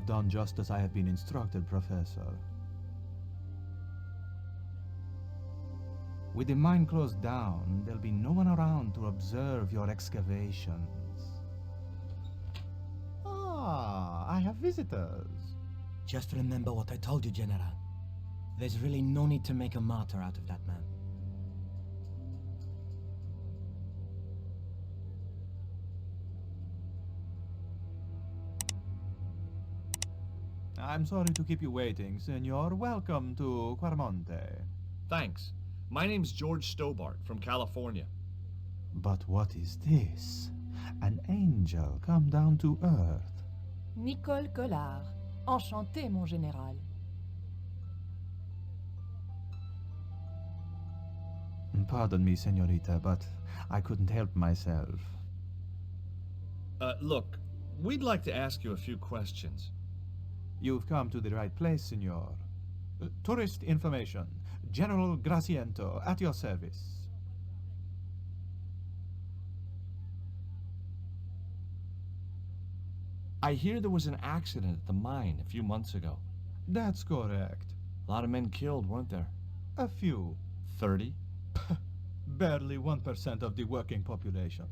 have done just as I have been instructed, Professor. With the mine closed down, there'll be no one around to observe your excavations. Ah, I have visitors. Just remember what I told you, General. There's really no need to make a martyr out of that man. I'm sorry to keep you waiting, Senor. Welcome to Quarmonte. Thanks. My name's George Stobart from California. But what is this? An angel come down to earth. Nicole Collard. Enchanté, mon général. Pardon me, senorita, but I couldn't help myself. Look, we'd like to ask you a few questions. You've come to the right place, senor. Tourist information. General Graciento, at your service. I hear there was an accident at the mine a few months ago. That's correct. A lot of men killed, weren't there? A few. 30? Barely 1% of the working population.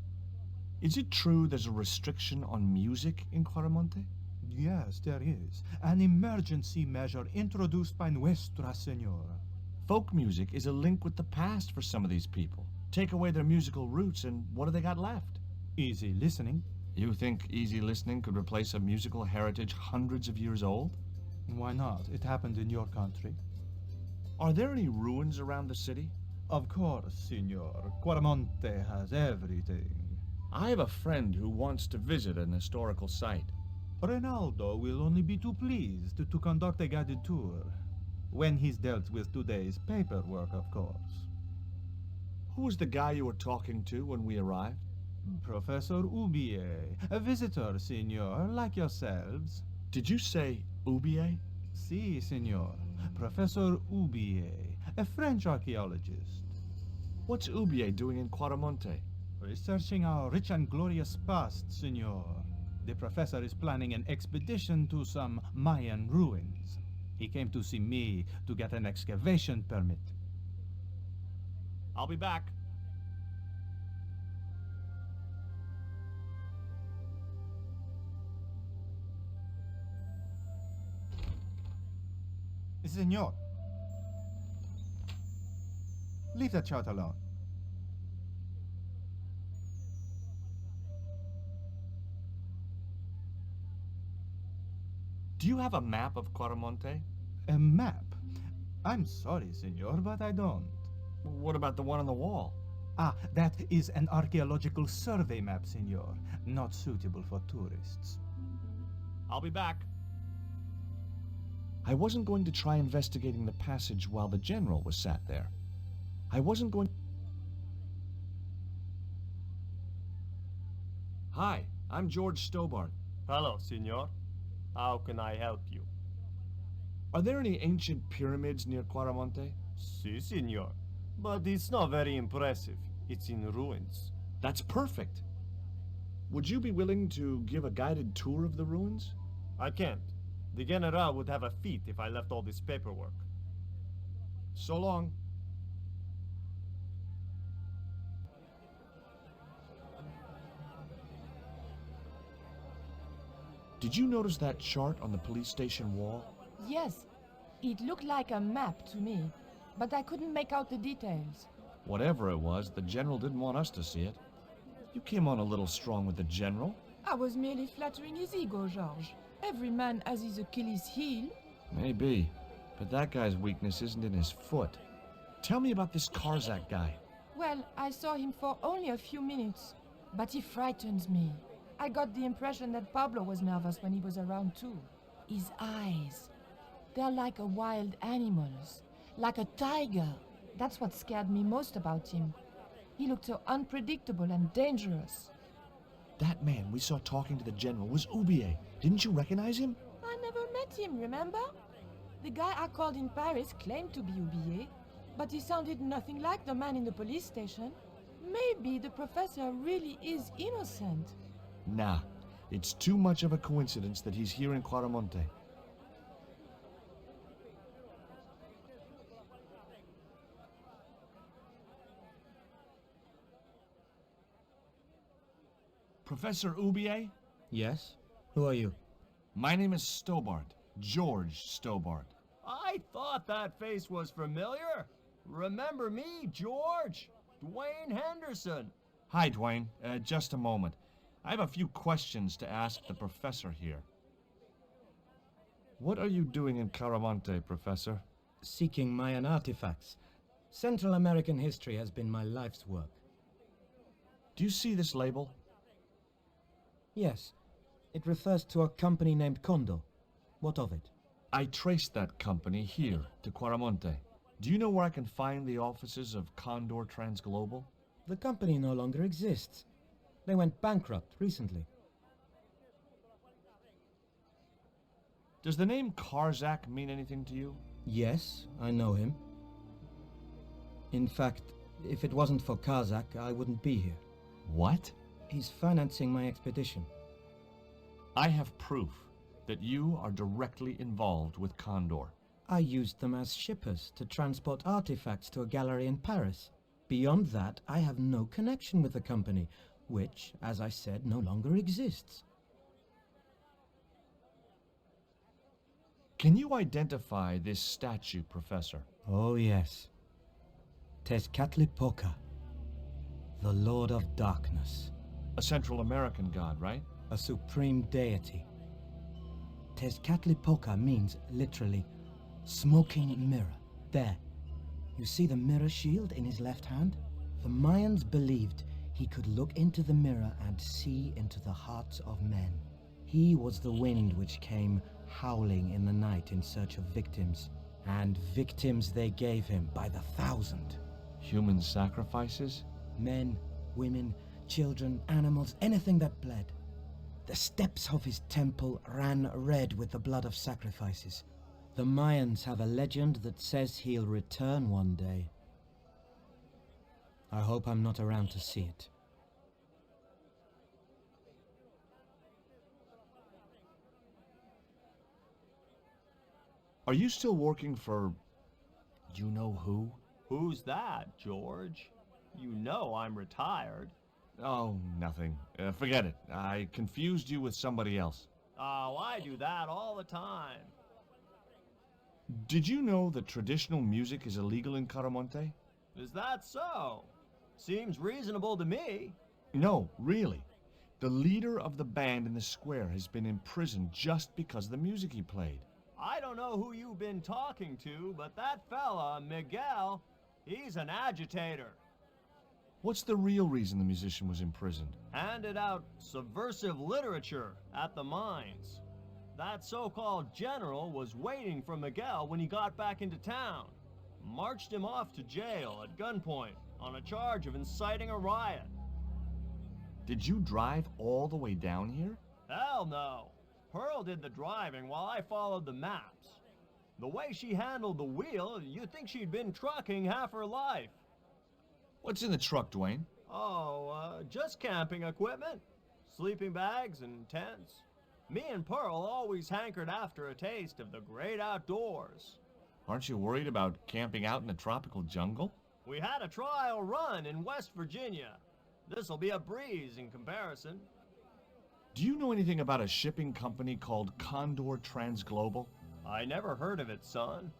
Is it true there's a restriction on music in Claramonte? Yes, there is. An emergency measure introduced by Nuestra Senora. Folk music is a link with the past for some of these people. Take away their musical roots and what do they got left? Easy listening. You think easy listening could replace a musical heritage hundreds of years old? Why not? It happened in your country. Are there any ruins around the city? Of course, senor. Quarmonte has everything. I have a friend who wants to visit an historical site. Ronaldo will only be too pleased to conduct a guided tour. When he's dealt with today's paperwork, of course. Who was the guy you were talking to when we arrived? Professor Ubier, a visitor, senor, like yourselves. Did you say Ubier? Si, senor. Professor Ubier, a French archaeologist. What's Ubier doing in Claramonte? Researching our rich and glorious past, senor. The professor is planning an expedition to some Mayan ruins. He came to see me to get an excavation permit. I'll be back. Senor. Leave that child alone. Do you have a map of Claramonte? A map? I'm sorry, senor, but I don't. What about the one on the wall? Ah, that is an archaeological survey map, senor. Not suitable for tourists. I'll be back. I wasn't going to try investigating the passage while the general was sat there. I wasn't going... Hi, I'm George Stobart. Hello, senor. How can I help you? Are there any ancient pyramids near Claramonte? Si, senor. But it's not very impressive. It's in ruins. That's perfect. Would you be willing to give a guided tour of the ruins? I can't. The General would have a fit if I left all this paperwork. So long. Did you notice that chart on the police station wall? Yes, it looked like a map to me, but I couldn't make out the details. Whatever it was, the general didn't want us to see it. You came on a little strong with the general. I was merely flattering his ego, George. Every man has his Achilles heel. Maybe, but that guy's weakness isn't in his foot. Tell me about this Karzak guy. Well, I saw him for only a few minutes, but he frightens me. I got the impression that Pablo was nervous when he was around too. His eyes, they're like a wild animal's, like a tiger. That's what scared me most about him. He looked so unpredictable and dangerous. That man we saw talking to the general was Ubier. Didn't you recognize him? I never met him, remember? The guy I called in Paris claimed to be Ubier, but he sounded nothing like the man in the police station. Maybe the professor really is innocent. Nah, It's too much of a coincidence that he's here in Quaramonte. Professor Ubier? Yes? Who are you? My name is Stobart. George Stobart. I thought that face was familiar. Remember me, George? Dwayne Henderson. Hi, Dwayne. Just a moment. I have a few questions to ask the professor here. What are you doing in Caramonte, Professor? Seeking Mayan artifacts. Central American history has been my life's work. Do you see this label? Yes. It refers to a company named Condor. What of it? I traced that company here to Quaramonte. Do you know where I can find the offices of Condor Transglobal? The company no longer exists. They went bankrupt recently. Does the name Karzak mean anything to you? Yes, I know him. In fact, if it wasn't for Kazak, I wouldn't be here. What? He's financing my expedition. I have proof that you are directly involved with Condor. I used them as shippers to transport artifacts to a gallery in Paris. Beyond that, I have no connection with the company, which, as I said, no longer exists. Can you identify this statue, Professor? Oh yes. Tezcatlipoca, the Lord of Darkness. A Central American god, right? A supreme deity. Tezcatlipoca means, literally, smoking mirror. There. You see the mirror shield in his left hand? The Mayans believed he could look into the mirror and see into the hearts of men. He was the wind which came howling in the night in search of victims. And victims they gave him by the thousand. Human sacrifices? Men, women, children, animals, anything that bled. The steps of his temple ran red with the blood of sacrifices. The Mayans have a legend that says he'll return one day. I hope I'm not around to see it. Are you still working for... you know who? Who's that, George? You know I'm retired. Oh, nothing. Forget it. I confused you with somebody else. Oh, I do that all the time. Did you know that traditional music is illegal in Caramonte? Is that so? Seems reasonable to me. No, really. The leader of the band in the square has been imprisoned just because of the music he played. I don't know who you've been talking to, but that fella, Miguel, he's an agitator. What's the real reason the musician was imprisoned? Handed out subversive literature at the mines. That so-called general was waiting for Miguel when he got back into town. Marched him off to jail at gunpoint on a charge of inciting a riot. Did you drive all the way down here? Hell no. Pearl did the driving while I followed the maps. The way she handled the wheel, you'd think she'd been trucking half her life. What's in the truck, Dwayne? Oh, just camping equipment. Sleeping bags and tents. Me and Pearl always hankered after a taste of the great outdoors. Aren't you worried about camping out in the tropical jungle? We had a trial run in West Virginia. This'll be a breeze in comparison. Do you know anything about a shipping company called Condor Transglobal? I never heard of it, son.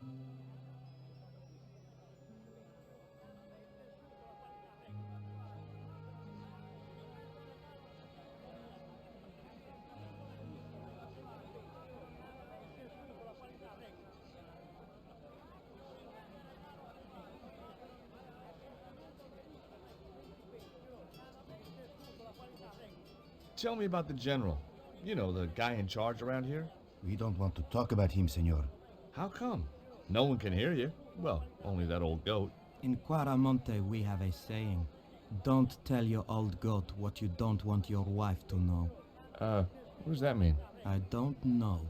Tell me about the general. You know, the guy in charge around here. We don't want to talk about him, senor. How come? No one can hear you. Well, only that old goat. In Quaramonte we have a saying. Don't tell your old goat what you don't want your wife to know. What does that mean? I don't know.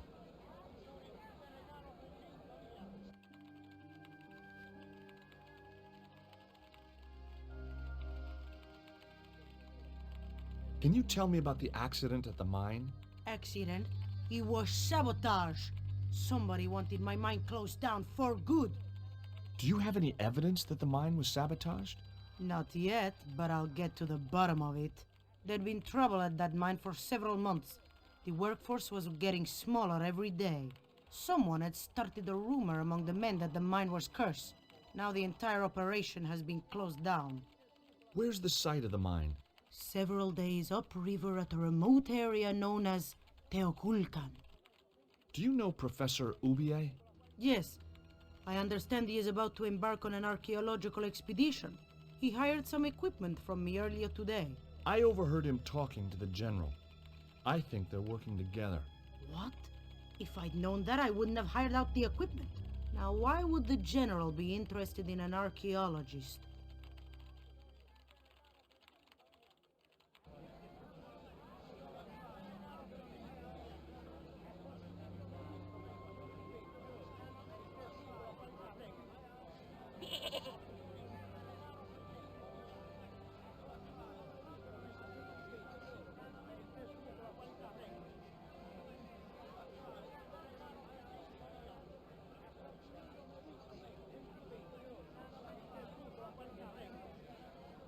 Can you tell me about the accident at the mine? Accident? It was sabotage. Somebody wanted my mine closed down for good. Do you have any evidence that the mine was sabotaged? Not yet, but I'll get to the bottom of it. There'd been trouble at that mine for several months. The workforce was getting smaller every day. Someone had started a rumor among the men that the mine was cursed. Now the entire operation has been closed down. Where's the site of the mine? Several days upriver at a remote area known as Teoculcan. Do you know Professor Ubier? Yes, I understand he is about to embark on an archaeological expedition. He hired some equipment from me earlier today. I overheard him talking to the general. I think they're working together. What? If I'd known that, I wouldn't have hired out the equipment. Now, why would the general be interested in an archaeologist?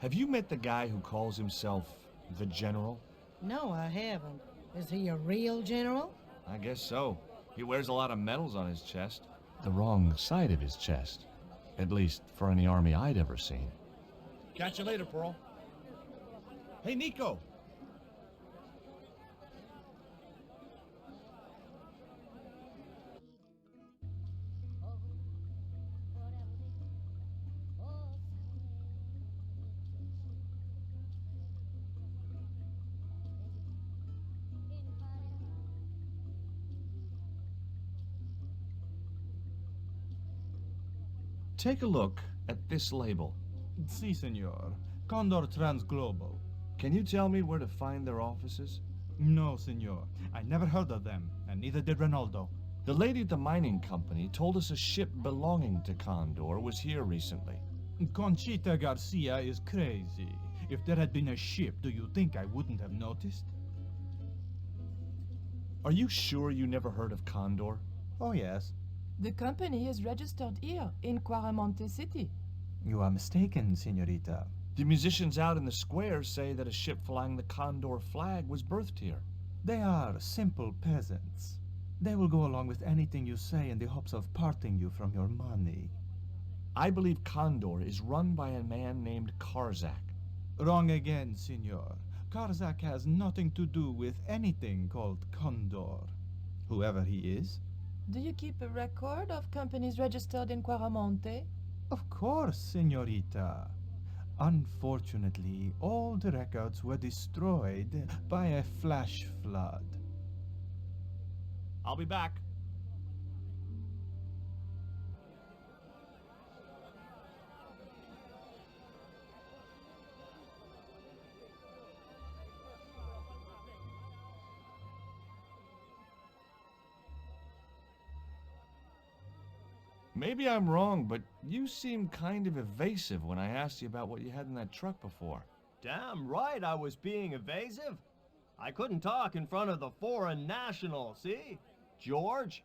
Have you met the guy who calls himself the General? No, I haven't. Is he a real general? I guess so. He wears a lot of medals on his chest. The wrong side of his chest. At least for any army I'd ever seen. Catch you later, Pearl. Hey, Nico! Take a look at this label. Si, senor. Condor Transglobal. Can you tell me where to find their offices? No, senor. I never heard of them, and neither did Ronaldo. The lady at the mining company told us a ship belonging to Condor was here recently. Conchita Garcia is crazy. If there had been a ship, do you think I wouldn't have noticed? Are you sure you never heard of Condor? Oh, yes. The company is registered here in Quaramonte City. You are mistaken, senorita. The musicians out in the square say that a ship flying the Condor flag was birthed here. They are simple peasants. They will go along with anything you say in the hopes of parting you from your money. I believe Condor is run by a man named Karzak. Wrong again, senor. Karzak has nothing to do with anything called Condor. Whoever he is. Do you keep a record of companies registered in Quaramonte? Of course, senorita. Unfortunately, all the records were destroyed by a flash flood. I'll be back. Maybe I'm wrong, but you seemed kind of evasive when I asked you about what you had in that truck before. Damn right I was being evasive. I couldn't talk in front of the foreign national, see? George,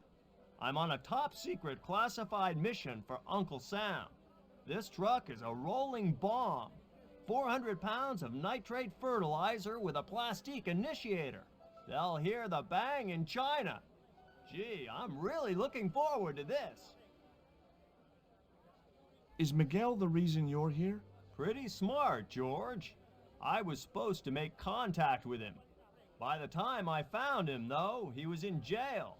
I'm on a top-secret classified mission for Uncle Sam. This truck is a rolling bomb. 400 pounds of nitrate fertilizer with a plastique initiator. They'll hear the bang in China. Gee, I'm really looking forward to this. Is Miguel the reason you're here? Pretty smart, George. I was supposed to make contact with him. By the time I found him, though, he was in jail.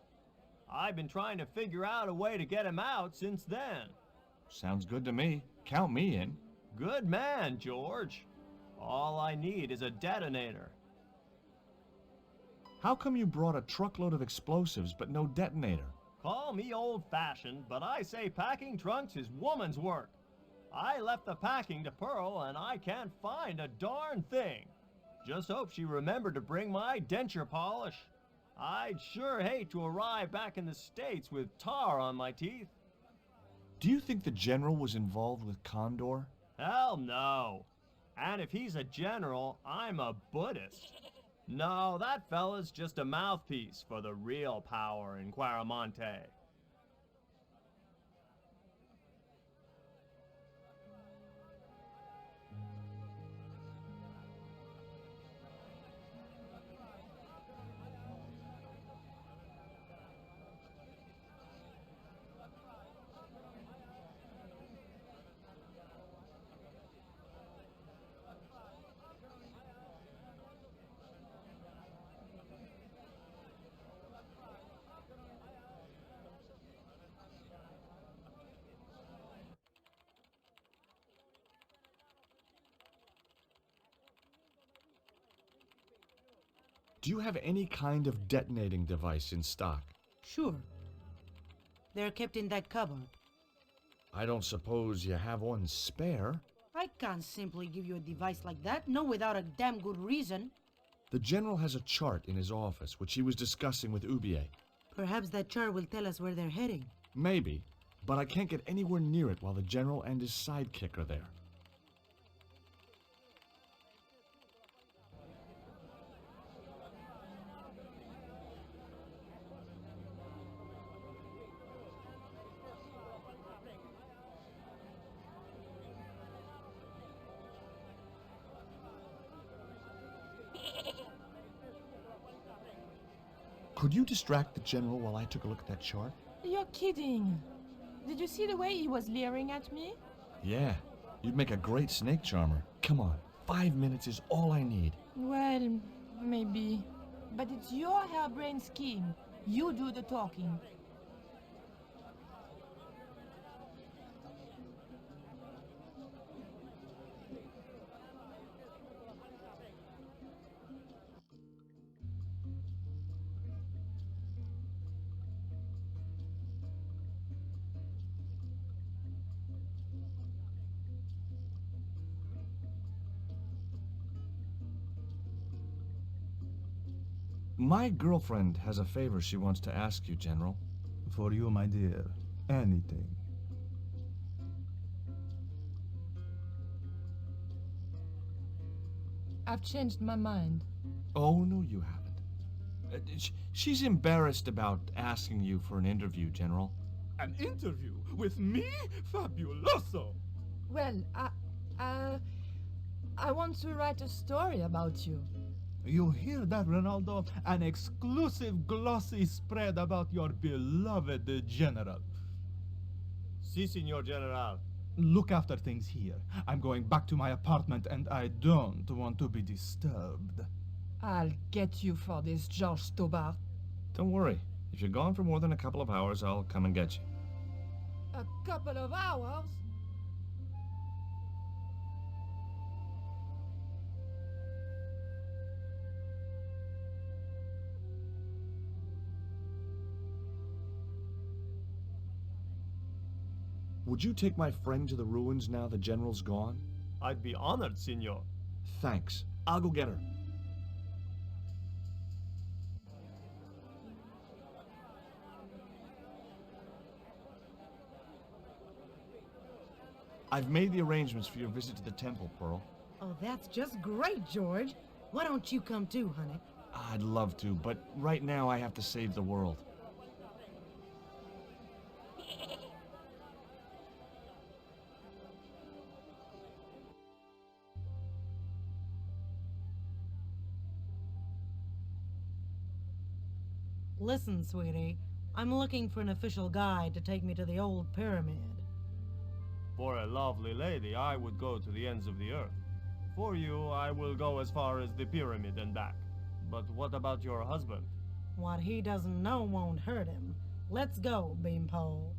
I've been trying to figure out a way to get him out since then. Sounds good to me. Count me in. Good man, George. All I need is a detonator. How come you brought a truckload of explosives but no detonator? Call me old-fashioned, but I say packing trunks is woman's work. I left the packing to Pearl, and I can't find a darn thing. Just hope she remembered to bring my denture polish. I'd sure hate to arrive back in the States with tar on my teeth. Do you think the general was involved with Condor? Hell no. And if he's a general, I'm a Buddhist. No, that fella's just a mouthpiece for the real power in Quaramonte. Do you have any kind of detonating device in stock? Sure. They're kept in that cupboard. I don't suppose you have one spare? I can't simply give you a device like that, no without a damn good reason. The General has a chart in his office, which he was discussing with Ubier. Perhaps that chart will tell us where they're heading. Maybe, but I can't get anywhere near it while the General and his sidekick are there. Could you distract the General while I took a look at that chart? You're kidding. Did you see the way he was leering at me? Yeah, you'd make a great snake charmer. Come on, 5 minutes is all I need. Well, maybe. But it's your harebrained scheme. You do the talking. My girlfriend has a favor she wants to ask you, General. For you, my dear, anything. I've changed my mind. Oh, no, you haven't. She's embarrassed about asking you for an interview, General. An interview with me? Fabuloso! Well, I want to write a story about you. You hear that, Ronaldo? An exclusive glossy spread about your beloved general. Si, Signor General. Look after things here. I'm going back to my apartment and I don't want to be disturbed. I'll get you for this, George Stobart. Don't worry. If you're gone for more than a couple of hours, I'll come and get you. A couple of hours? Would you take my friend to the ruins now the General's gone? I'd be honored, Signor. Thanks. I'll go get her. I've made the arrangements for your visit to the temple, Pearl. Oh, that's just great, George. Why don't you come too, honey? I'd love to, but right now I have to save the world. Listen, sweetie. I'm looking for an official guide to take me to the old pyramid. For a lovely lady, I would go to the ends of the earth. For you, I will go as far as the pyramid and back. But what about your husband? What he doesn't know won't hurt him. Let's go, Beanpole.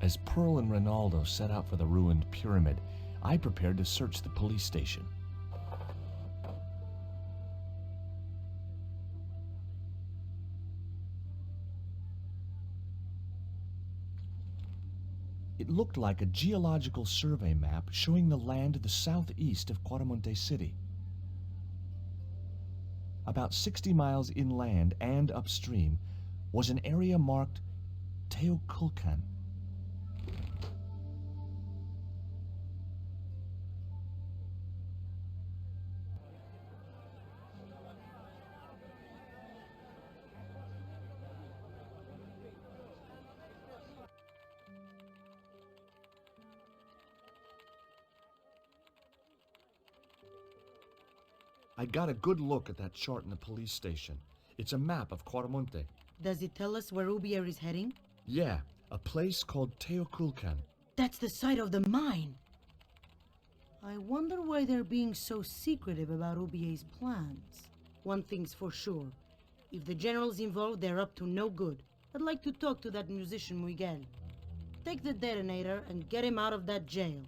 As Pearl and Ronaldo set out for the ruined pyramid, I prepared to search the police station. It looked like a geological survey map showing the land to the southeast of Quaramonte City. About 60 miles inland and upstream was an area marked Teokulkan. I got a good look at that chart in the police station. It's a map of Quaramonte. Does it tell us where Ubier is heading? Yeah, a place called Teokulkan. That's the site of the mine. I wonder why they're being so secretive about Ubier's plans. One thing's for sure. If the general's involved, they're up to no good. I'd like to talk to that musician Miguel. Take the detonator and get him out of that jail.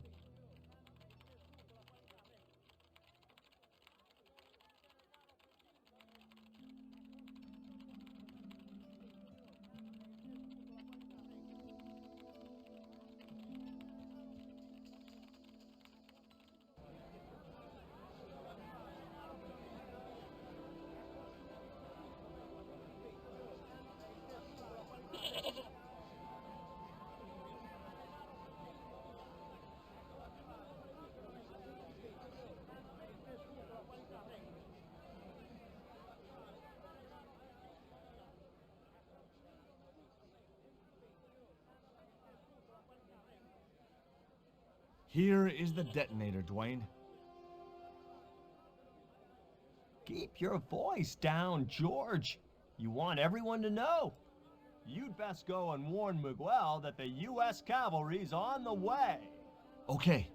Here is the detonator, Dwayne. Keep your voice down, George. You want everyone to know. You'd best go and warn Miguel that the U.S. cavalry's on the way. Okay.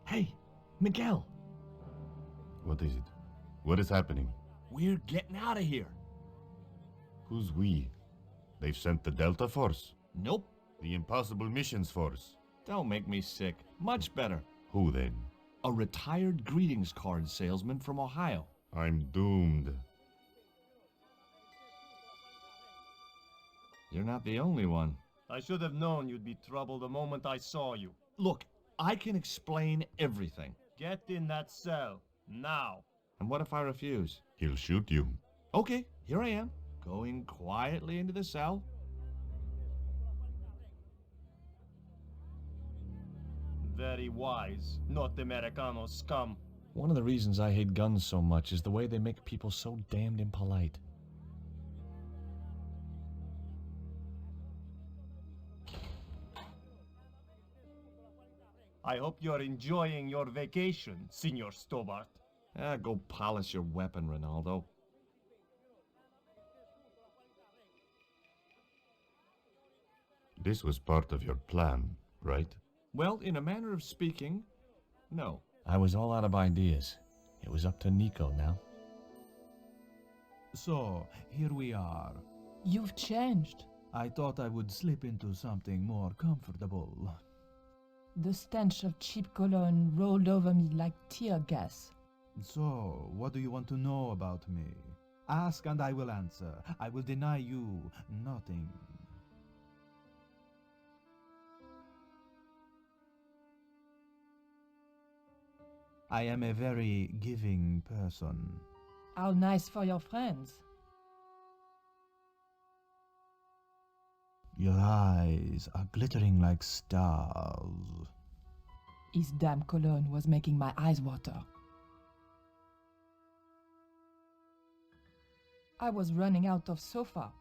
Hey, Miguel, What is it? What is happening? we're getting out of here. Who's we? They've sent the Delta Force? Nope. The Impossible Missions Force? Don't make me sick. Much better. Who then? A retired greetings card salesman from Ohio. I'm doomed. You're not the only one. I should have known you'd be trouble the moment I saw you. Look, I can explain everything. Get in that cell, now. And what if I refuse? He'll shoot you. Okay, here I am, going quietly into the cell. Very wise, North Americano scum. One of the reasons I hate guns so much is the way they make people so damned impolite. I hope you're enjoying your vacation, Senor Stobart. Go polish your weapon, Ronaldo. This was part of your plan, right? Well, in a manner of speaking, no. I was all out of ideas. It was up to Nico now. So, here we are. You've changed. I thought I would slip into something more comfortable. The stench of cheap cologne rolled over me like tear gas. So, what do you want to know about me? Ask and I will answer. I will deny you nothing. I am a very giving person. How nice for your friends. Your eyes are glittering like stars. His damn cologne was making my eyes water. I was running out of sofa.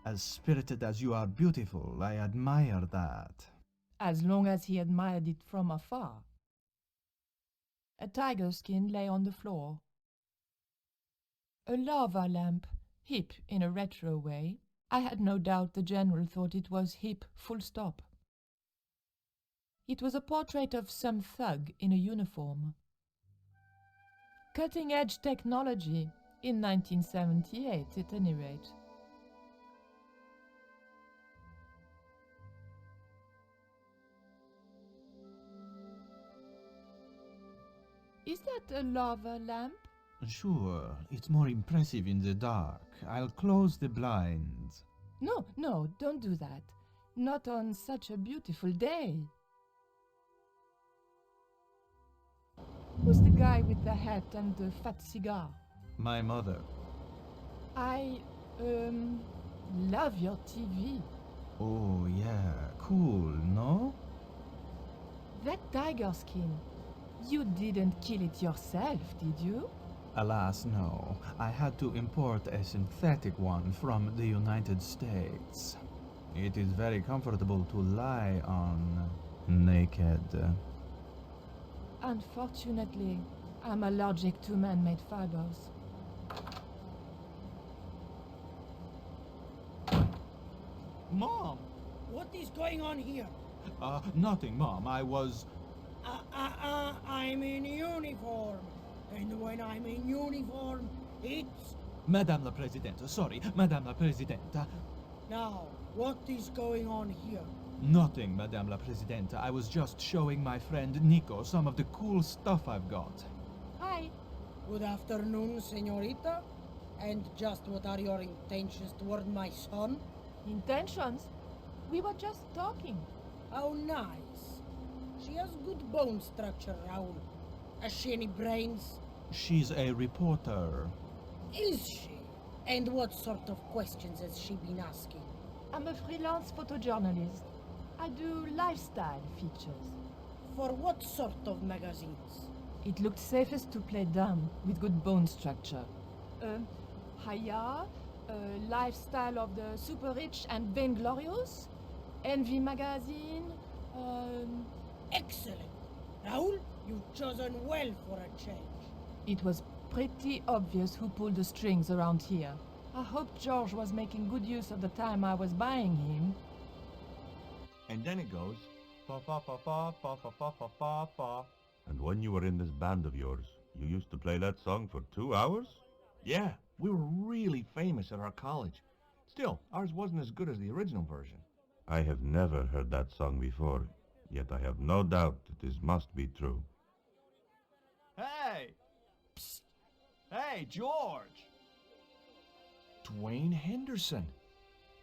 As spirited as you are beautiful, I admire that. As long as he admired it from afar. A tiger skin lay on the floor. A lava lamp, hip in a retro way. I had no doubt the general thought it was hip, full stop. It was a portrait of some thug in a uniform. Cutting-edge technology, in 1978 at any rate. Is that a lava lamp? Sure, it's more impressive in the dark. I'll close the blinds. No, no, don't do that. Not on such a beautiful day. Who's the guy with the hat and the fat cigar? My mother. I, love your TV. Oh, yeah, cool, no? That tiger skin. You didn't kill it yourself, did you? Alas, no. I had to import a synthetic one from the United States. It is very comfortable to lie on naked. Unfortunately, I'm allergic to man-made fibers. Mom, what is going on here? Nothing, Mom. I was... I'm in uniform. And when I'm in uniform, it's... Madame la Presidente, sorry, Madame la Presidente. Now, what is going on here? Nothing, Madame la Presidente. I was just showing my friend Nico some of the cool stuff I've got. Hi. Good afternoon, señorita. And just what are your intentions toward my son? Intentions? We were just talking. How nice. She has good bone structure, Raoul. Has she any brains? She's a reporter. Is she? And what sort of questions has she been asking? I'm a freelance photojournalist. I do lifestyle features. For what sort of magazines? It looked safest to play dumb with good bone structure. Haya, lifestyle of the super rich and vainglorious, Envy magazine, Excellent. Raoul, you've chosen well for a change. It was pretty obvious who pulled the strings around here. I hope George was making good use of the time I was buying him. And then it goes. Pa pa pa pa pa pa pa pa pa pa. And when you were in this band of yours, you used to play that song for 2 hours? Yeah, we were really famous at our college. Still, ours wasn't as good as the original version. I have never heard that song before, yet I have no doubt that this must be true. Hey! Psst! Hey, George! Dwayne Henderson.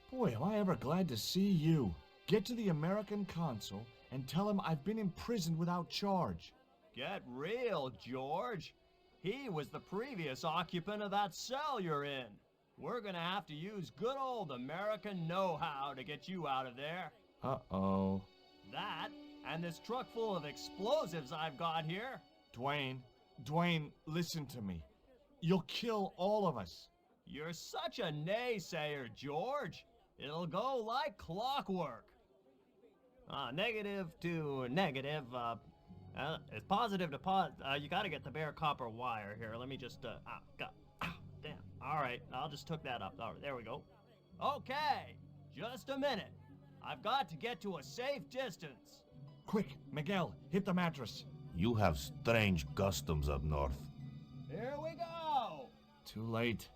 Boy, am I ever glad to see you. Get to the American consul and tell him I've been imprisoned without charge. Get real, George. He was the previous occupant of that cell you're in. We're gonna have to use good old American know-how to get you out of there. Uh-oh. That, and this truck full of explosives I've got here. Dwayne, listen to me. You'll kill all of us. You're such a naysayer, George. It'll go like clockwork. Negative to negative, it's positive to you gotta get the bare copper wire here. Let me just, damn. Alright, I'll just hook that up. Alright, there we go. Okay, just a minute. I've got to get to a safe distance. Quick, Miguel, hit the mattress. You have strange customs up north. Here we go. Too late.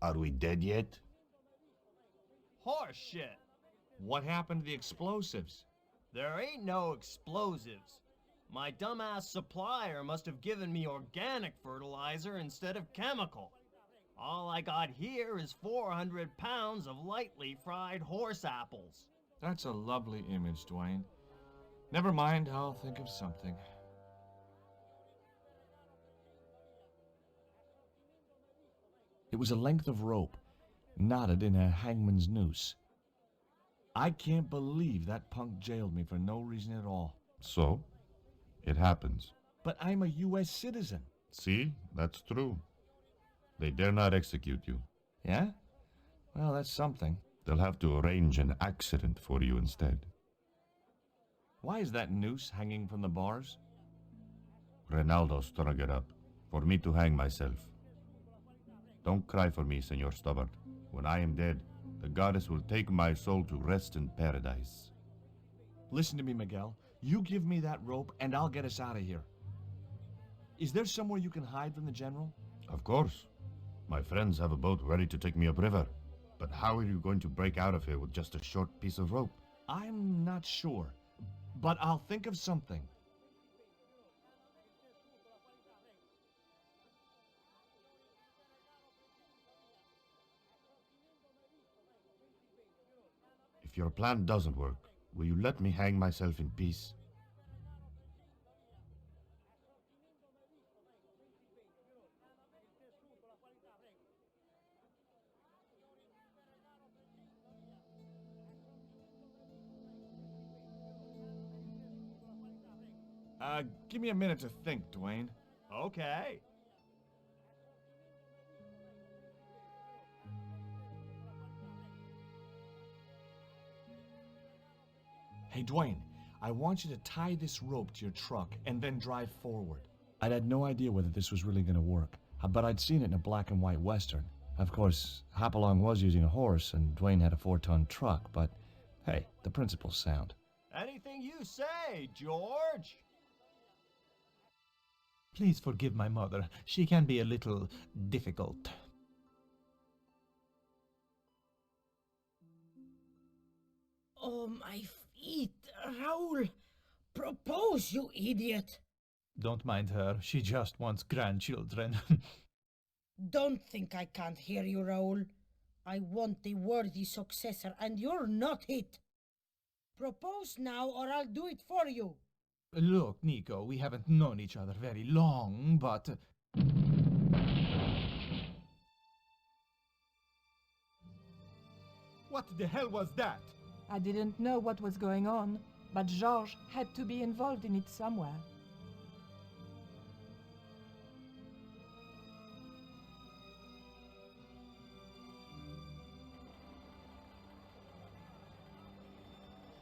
Are we dead yet? Horse shit. What happened to the explosives? There ain't no explosives. My dumbass supplier must have given me organic fertilizer instead of chemical. All I got here is 400 pounds of lightly fried horse apples. That's a lovely image, Dwayne. Never mind, I'll think of something. It was a length of rope, knotted in a hangman's noose. I can't believe that punk jailed me for no reason at all. So, it happens. But I'm a U.S. citizen. See, that's true. They dare not execute you. Yeah? Well, that's something. They'll have to arrange an accident for you instead. Why is that noose hanging from the bars? Ronaldo strung it up, for me to hang myself. Don't cry for me, Senor Stubbard. When I am dead, the goddess will take my soul to rest in paradise. Listen to me, Miguel. You give me that rope and I'll get us out of here. Is there somewhere you can hide from the General? Of course. My friends have a boat ready to take me upriver. But how are you going to break out of here with just a short piece of rope? I'm not sure, but I'll think of something. If your plan doesn't work, will you let me hang myself in peace? Give me a minute to think, Dwayne. Okay. Hey, Dwayne, I want you to tie this rope to your truck and then drive forward. I'd had no idea whether this was really going to work, but I'd seen it in a black and white Western. Of course, Hopalong was using a horse and Dwayne had a 4-ton truck, but hey, the principle's sound. Anything you say, George. Please forgive my mother. She can be a little difficult. Oh, my feet. Raoul, propose, you idiot. Don't mind her. She just wants grandchildren. Don't think I can't hear you, Raoul. I want the worthy successor, and you're not it. Propose now, or I'll do it for you. Look, Nico, we haven't known each other very long, but... What the hell was that? I didn't know what was going on, but Georges had to be involved in it somewhere.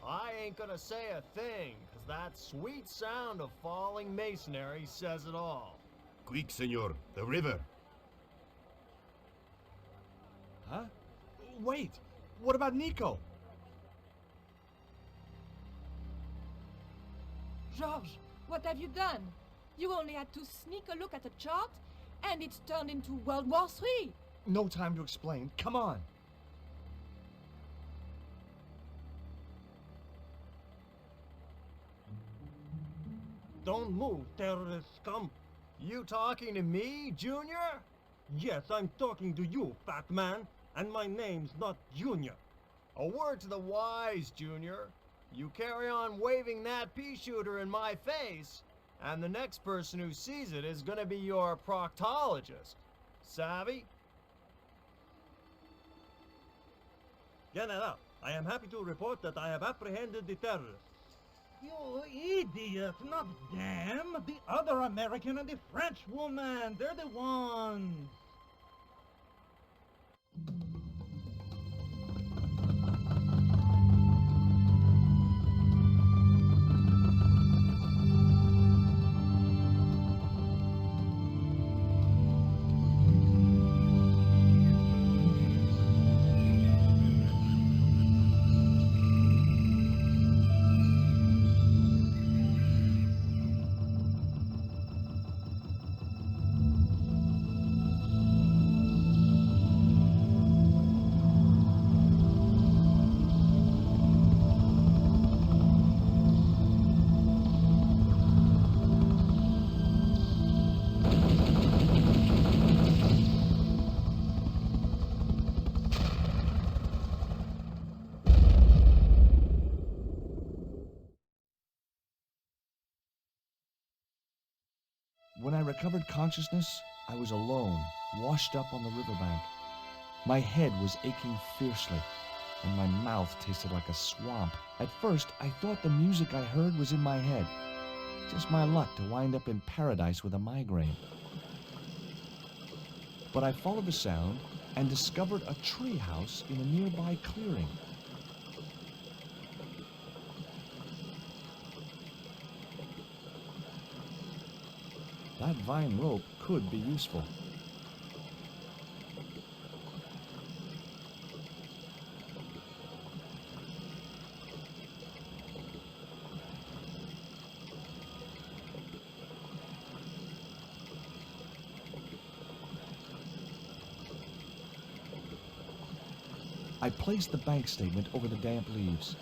I ain't gonna say a thing, 'cause that sweet sound of falling masonry says it all. Quick, senor, the river. Huh? Wait, what about Nico? Georges, what have you done? You only had to sneak a look at the chart, and it's turned into World War III. No time to explain. Come on. Don't move, terrorist scum. You talking to me, Junior? Yes, I'm talking to you, fat man, and my name's not Junior. A word to the wise, Junior. You carry on waving that pea shooter in my face, and the next person who sees it is gonna be your proctologist. Savvy? General, I am happy to report that I have apprehended the terrorists. You idiot, not them, the other American and the French woman, they're the ones. When I recovered consciousness, I was alone, washed up on the riverbank. My head was aching fiercely, and my mouth tasted like a swamp. At first, I thought the music I heard was in my head. Just my luck to wind up in paradise with a migraine. But I followed the sound and discovered a tree house in a nearby clearing. That vine rope could be useful. I placed the bank statement over the damp leaves.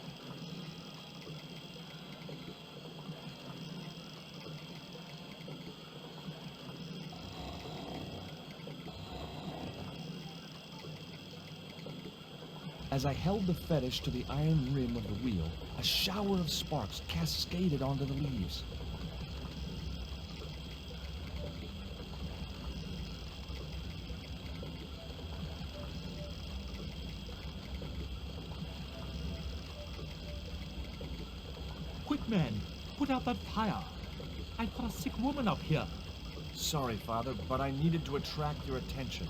As I held the fetish to the iron rim of the wheel, a shower of sparks cascaded onto the leaves. Quick, man! Put out that fire! I've got a sick woman up here. Sorry, Father, but I needed to attract your attention.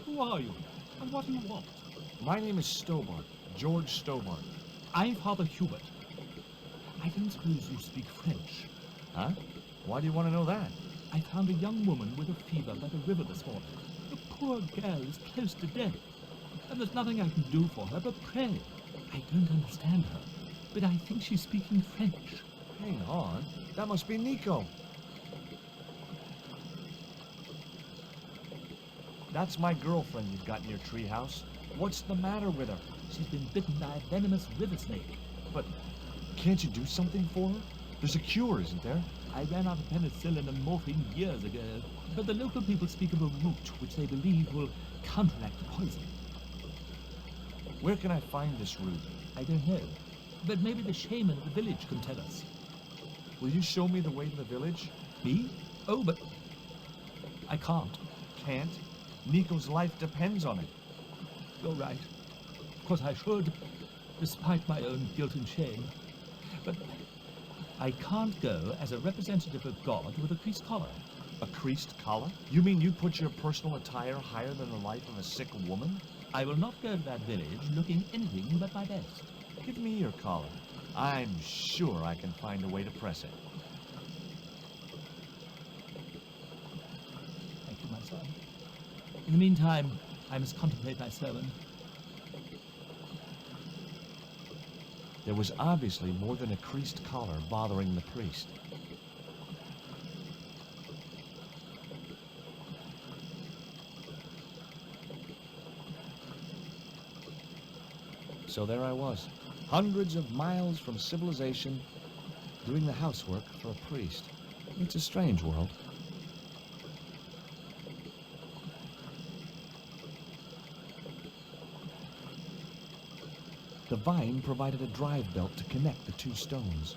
Who are you? And what do you want? My name is Stobart, George Stobart. I'm Father Hubert. I don't suppose you speak French. Huh? Why do you want to know that? I found a young woman with a fever by the river this morning. The poor girl is close to death, and there's nothing I can do for her but pray. I don't understand her, but I think she's speaking French. Hang on. That must be Nico. That's my girlfriend you've got in your treehouse. What's the matter with her? She's been bitten by a venomous river snake. But can't you do something for her? There's a cure, isn't there? I ran out of penicillin and morphine years ago, but the local people speak of a root which they believe will counteract the poison. Where can I find this root? I don't know, but maybe the shaman of the village can tell us. Will you show me the way to the village? Me? Oh, but I can't. Can't? Nico's life depends on it. You're right. Of course I should, despite my own guilt and shame. But I can't go as a representative of God with a creased collar. A creased collar? You mean you put your personal attire higher than the life of a sick woman? I will not go to that village looking anything but my best. Give me your collar. I'm sure I can find a way to press it. Thank you, my son. In the meantime, I must contemplate my sermon. There was obviously more than a creased collar bothering the priest. So there I was, hundreds of miles from civilization, doing the housework for a priest. It's a strange world. The vine provided a drive belt to connect the two stones.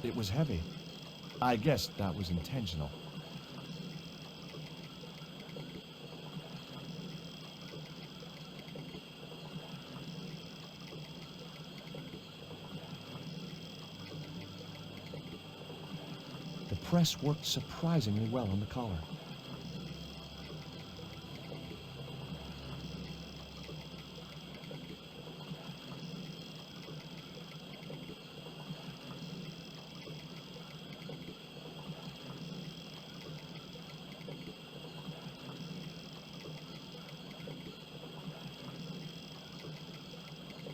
It was heavy. I guess that was intentional. The press worked surprisingly well on the collar.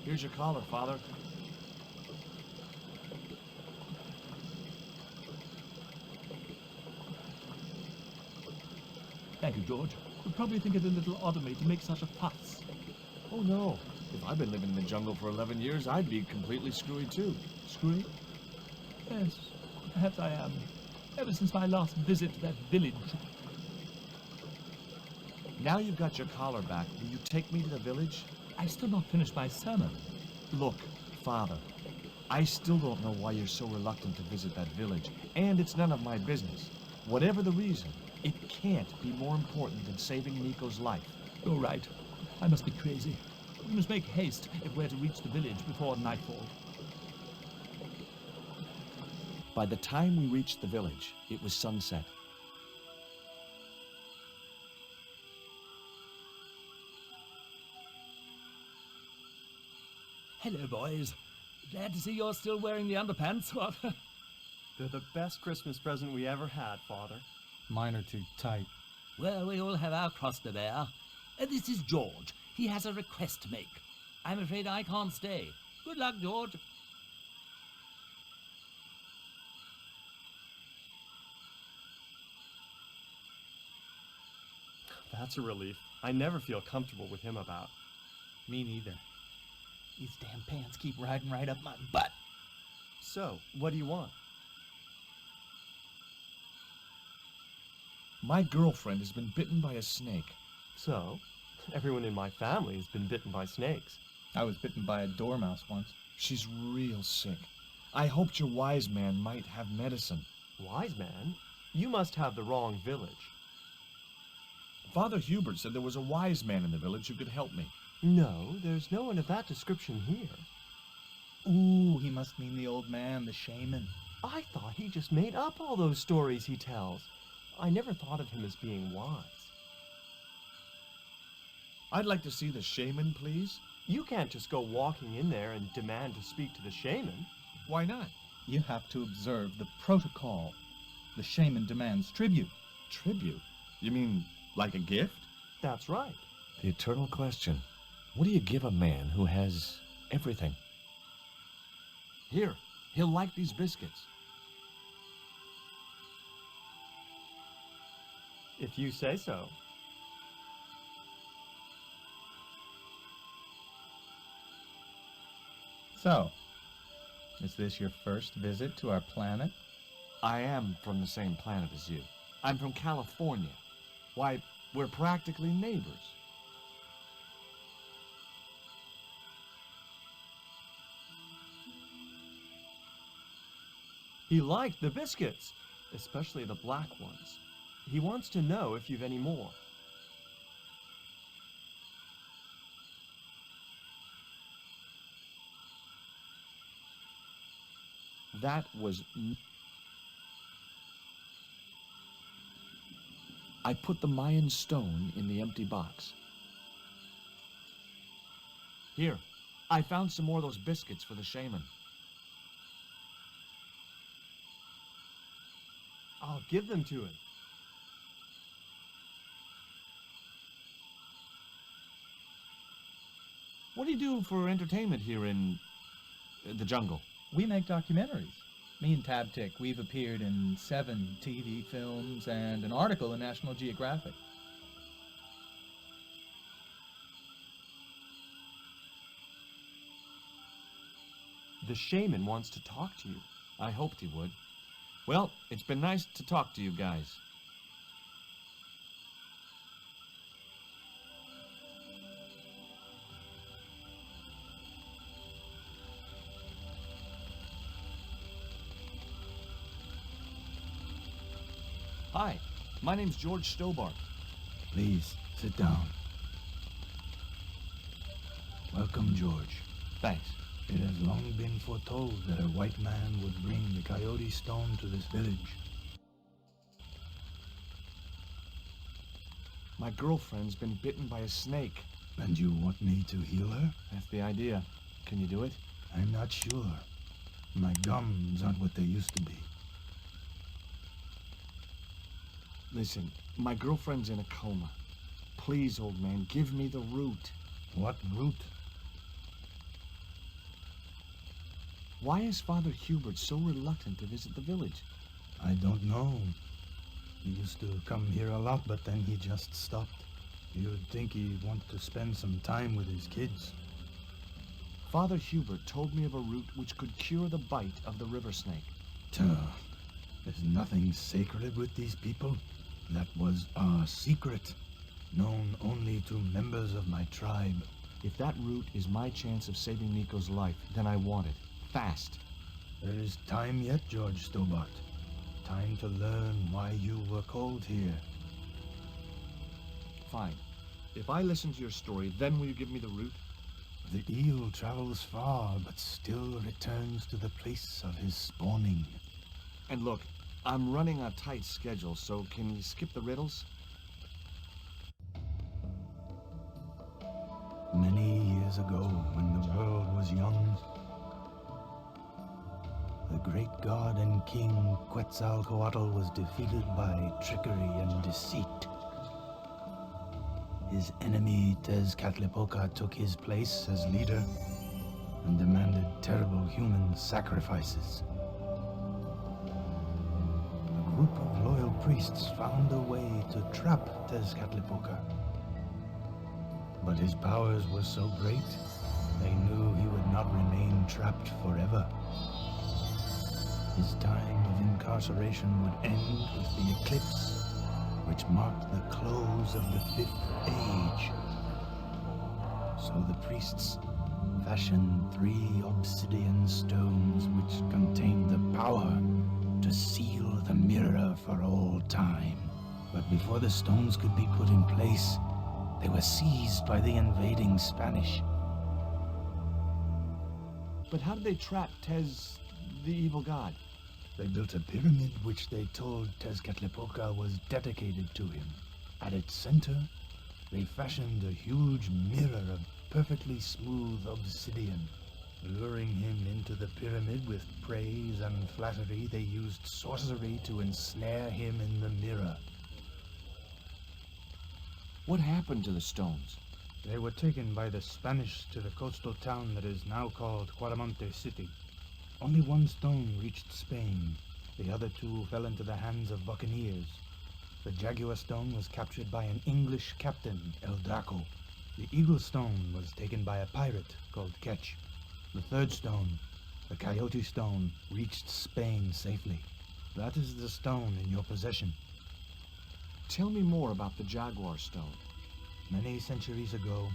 Here's your collar, Father. Thank you, George. You'd probably think it a little odd of me to make such a fuss. Oh no. If I've been living in the jungle for 11 years, I'd be completely screwy too. Screwy? Yes, perhaps I am. Ever since my last visit to that village. Now you've got your collar back, will you take me to the village? I've still not finished my sermon. Look, Father, I still don't know why you're so reluctant to visit that village, and it's none of my business. Whatever the reason, it can't be more important than saving Nico's life. You're right. I must be crazy. We must make haste if we're to reach the village before nightfall. By the time we reached the village, it was sunset. Hello, boys. Glad to see you're still wearing the underpants. What? They're the best Christmas present we ever had, Father. Mine are too tight. Well, we all have our cross to bear. This is George. He has a request to make. I'm afraid I can't stay. Good luck, George. That's a relief. I never feel comfortable with him about. Me neither. These damn pants keep riding right up my butt. So, what do you want? My girlfriend has been bitten by a snake. So, everyone in my family has been bitten by snakes. I was bitten by a dormouse once. She's real sick. I hoped your wise man might have medicine. Wise man? You must have the wrong village. Father Hubert said there was a wise man in the village who could help me. No, there's no one of that description here. Ooh, he must mean the old man, the shaman. I thought he just made up all those stories he tells. I never thought of him as being wise. I'd like to see the shaman, please. You can't just go walking in there and demand to speak to the shaman. Why not? You have to observe the protocol. The shaman demands tribute. Tribute? You mean like a gift? That's right. The eternal question. What do you give a man who has everything? Here, he'll like these biscuits. If you say so. So, is this your first visit to our planet? I am from the same planet as you. I'm from California. Why, we're practically neighbors. He liked the biscuits, especially the black ones. He wants to know if you've any more. That was... I put the Mayan stone in the empty box. Here, I found some more of those biscuits for the shaman. I'll give them to him. What do you do for entertainment here in the jungle? We make documentaries. Me and Tabtic, we've appeared in 7 TV films and an article in National Geographic. The shaman wants to talk to you. I hoped he would. Well, it's been nice to talk to you guys. Hi, my name's George Stobart. Please, sit down. Welcome, George. Thanks. It has long been foretold that a white man would bring the coyote stone to this village. My girlfriend's been bitten by a snake. And you want me to heal her? That's the idea. Can you do it? I'm not sure. My gums aren't what they used to be. Listen, my girlfriend's in a coma. Please, old man, give me the root. What root? Why is Father Hubert so reluctant to visit the village? I don't know. He used to come here a lot, but then he just stopped. You'd think he'd want to spend some time with his kids. Father Hubert told me of a root which could cure the bite of the river snake. There's nothing sacred with these people. That was our secret, known only to members of my tribe. If that root is my chance of saving Nico's life, then I want it. Fast. There is time yet, George Stobart. Time to learn why you were called here. Fine. If I listen to your story, then will you give me the root? The eel travels far, but still returns to the place of his spawning. And look, I'm running a tight schedule, so can you skip the riddles? Many years ago, when the world was was young. The great god and king Quetzalcoatl was defeated by trickery and deceit. His enemy Tezcatlipoca took his place as leader and demanded terrible human sacrifices. A group of loyal priests found a way to trap Tezcatlipoca. But his powers were so great, they knew he would not remain trapped forever. His time of incarceration would end with the eclipse, which marked the close of the Fifth Age. So the priests fashioned 3 obsidian stones which contained the power to seal the mirror for all time. But before the stones could be put in place, they were seized by the invading Spanish. But how did they trap Tez, the evil god? They built a pyramid which they told Tezcatlipoca was dedicated to him. At its center, they fashioned a huge mirror of perfectly smooth obsidian. Luring him into the pyramid with praise and flattery, they used sorcery to ensnare him in the mirror. What happened to the stones? They were taken by the Spanish to the coastal town that is now called Cuaramonte City. Only 1 stone reached Spain. The other 2 fell into the hands of buccaneers. The Jaguar stone was captured by an English captain, El Draco. The Eagle stone was taken by a pirate called Ketch. The 3rd stone, the Coyote stone, reached Spain safely. That is the stone in your possession. Tell me more about the Jaguar stone. Many centuries ago,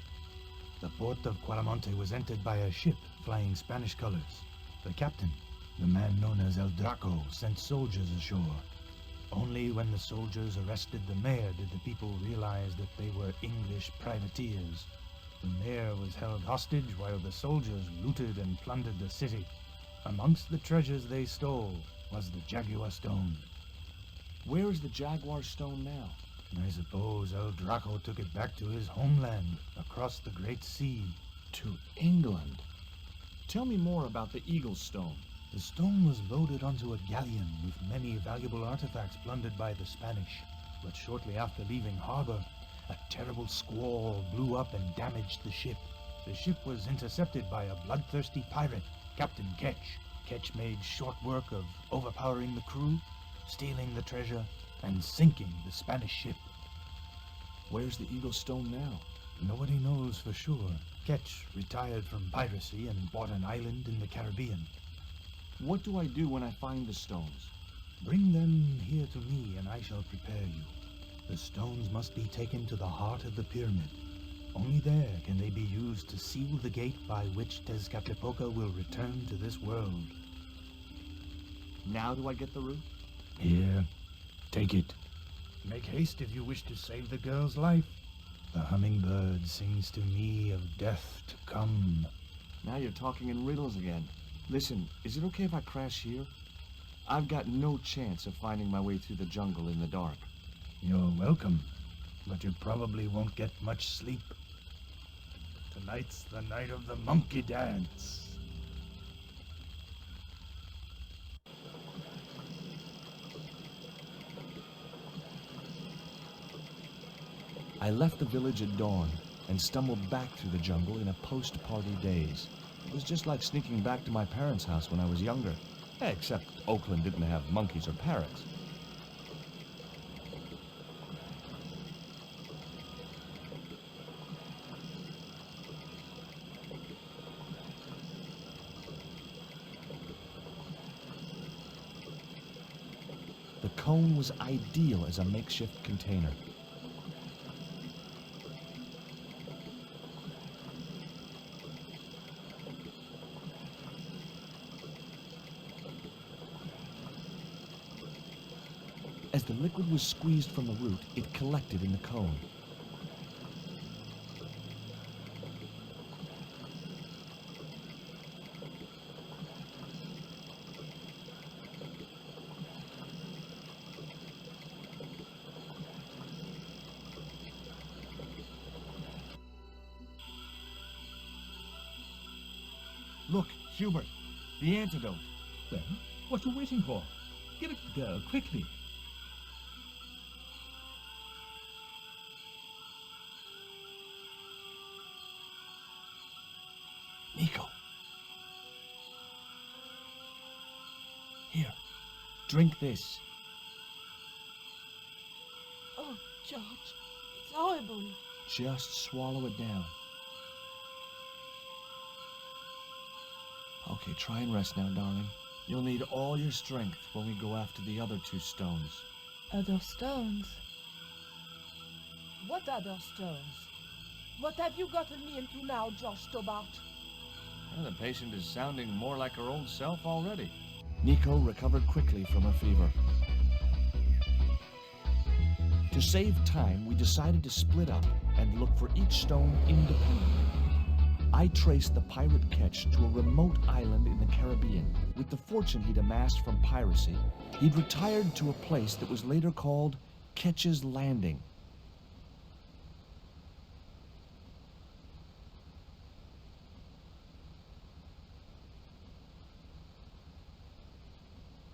the port of Cuaramonte was entered by a ship flying Spanish colors. The captain, the man known as El Draco, sent soldiers ashore. Only when the soldiers arrested the mayor did the people realize that they were English privateers. The mayor was held hostage while the soldiers looted and plundered the city. Amongst the treasures they stole was the Jaguar stone. Where is the Jaguar stone now? I suppose El Draco took it back to his homeland, across the Great Sea. To England. Tell me more about the Eagle stone. The stone was loaded onto a galleon with many valuable artifacts plundered by the Spanish. But shortly after leaving harbor, a terrible squall blew up and damaged the ship. The ship was intercepted by a bloodthirsty pirate, Captain Ketch. Ketch made short work of overpowering the crew, stealing the treasure, and sinking the Spanish ship. Where's the Eagle stone now? Nobody knows for sure. Ketch retired from piracy and bought an island in the Caribbean. What do I do when I find the stones? Bring them here to me and I shall prepare you. The stones must be taken to the heart of the pyramid. Only there can they be used to seal the gate by which Tezcatlipoca will return to this world. Now do I get the root? Here, take it. Make haste if you wish to save the girl's life. The hummingbird sings to me of death to come. Now you're talking in riddles again. Listen, is it okay if I crash here? I've got no chance of finding my way through the jungle in the dark. You're welcome, but you probably won't get much sleep. Tonight's the night of the monkey dance. I left the village at dawn and stumbled back through the jungle in a post-party daze. It was just like sneaking back to my parents' house when I was younger, except Oakland didn't have monkeys or parrots. The cone was ideal as a makeshift container. As the liquid was squeezed from the root, it collected in the cone. Look, Hubert, the antidote. Well, what are you waiting for? Give it to the girl, quickly. Nico. Here, drink this. Oh, George, it's horrible. Just swallow it down. Okay, try and rest now, darling. You'll need all your strength when we go after the other 2 stones. Other stones? What other stones? What have you gotten me into now, George Stobart? Well, the patient is sounding more like her old self already. Nico recovered quickly from her fever. To save time, we decided to split up and look for each stone independently. I traced the pirate Ketch to a remote island in the Caribbean. With the fortune he'd amassed from piracy, he'd retired to a place that was later called Ketch's Landing.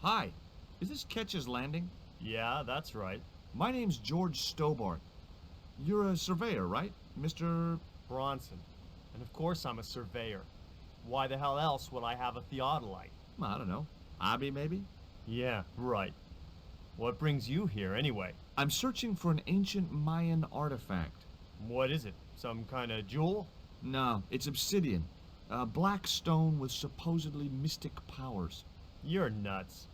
Hi, is this Ketch's Landing? Yeah, that's right. My name's George Stobart. You're a surveyor, right, Mr. Bronson. And of course I'm a surveyor. Why the hell else would I have a theodolite? I don't know. Hobby, maybe? Yeah, right. What brings you here, anyway? I'm searching for an ancient Mayan artifact. What is it? Some kind of jewel? No, it's obsidian. A black stone with supposedly mystic powers. You're nuts.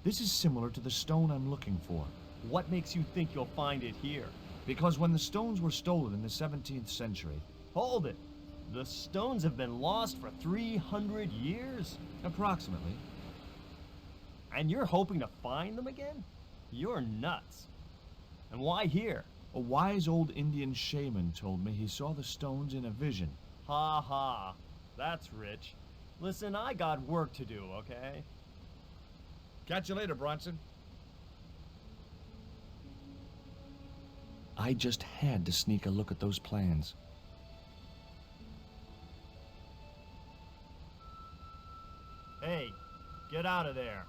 This is similar to the stone I'm looking for. What makes you think you'll find it here? Because when the stones were stolen in the 17th century... Hold it! The stones have been lost for 300 years? Approximately. And you're hoping to find them again? You're nuts. And why here? A wise old Indian shaman told me he saw the stones in a vision. Ha ha. That's rich. Listen, I got work to do, okay? Catch you later, Bronson. I just had to sneak a look at those plans. Hey, get out of there.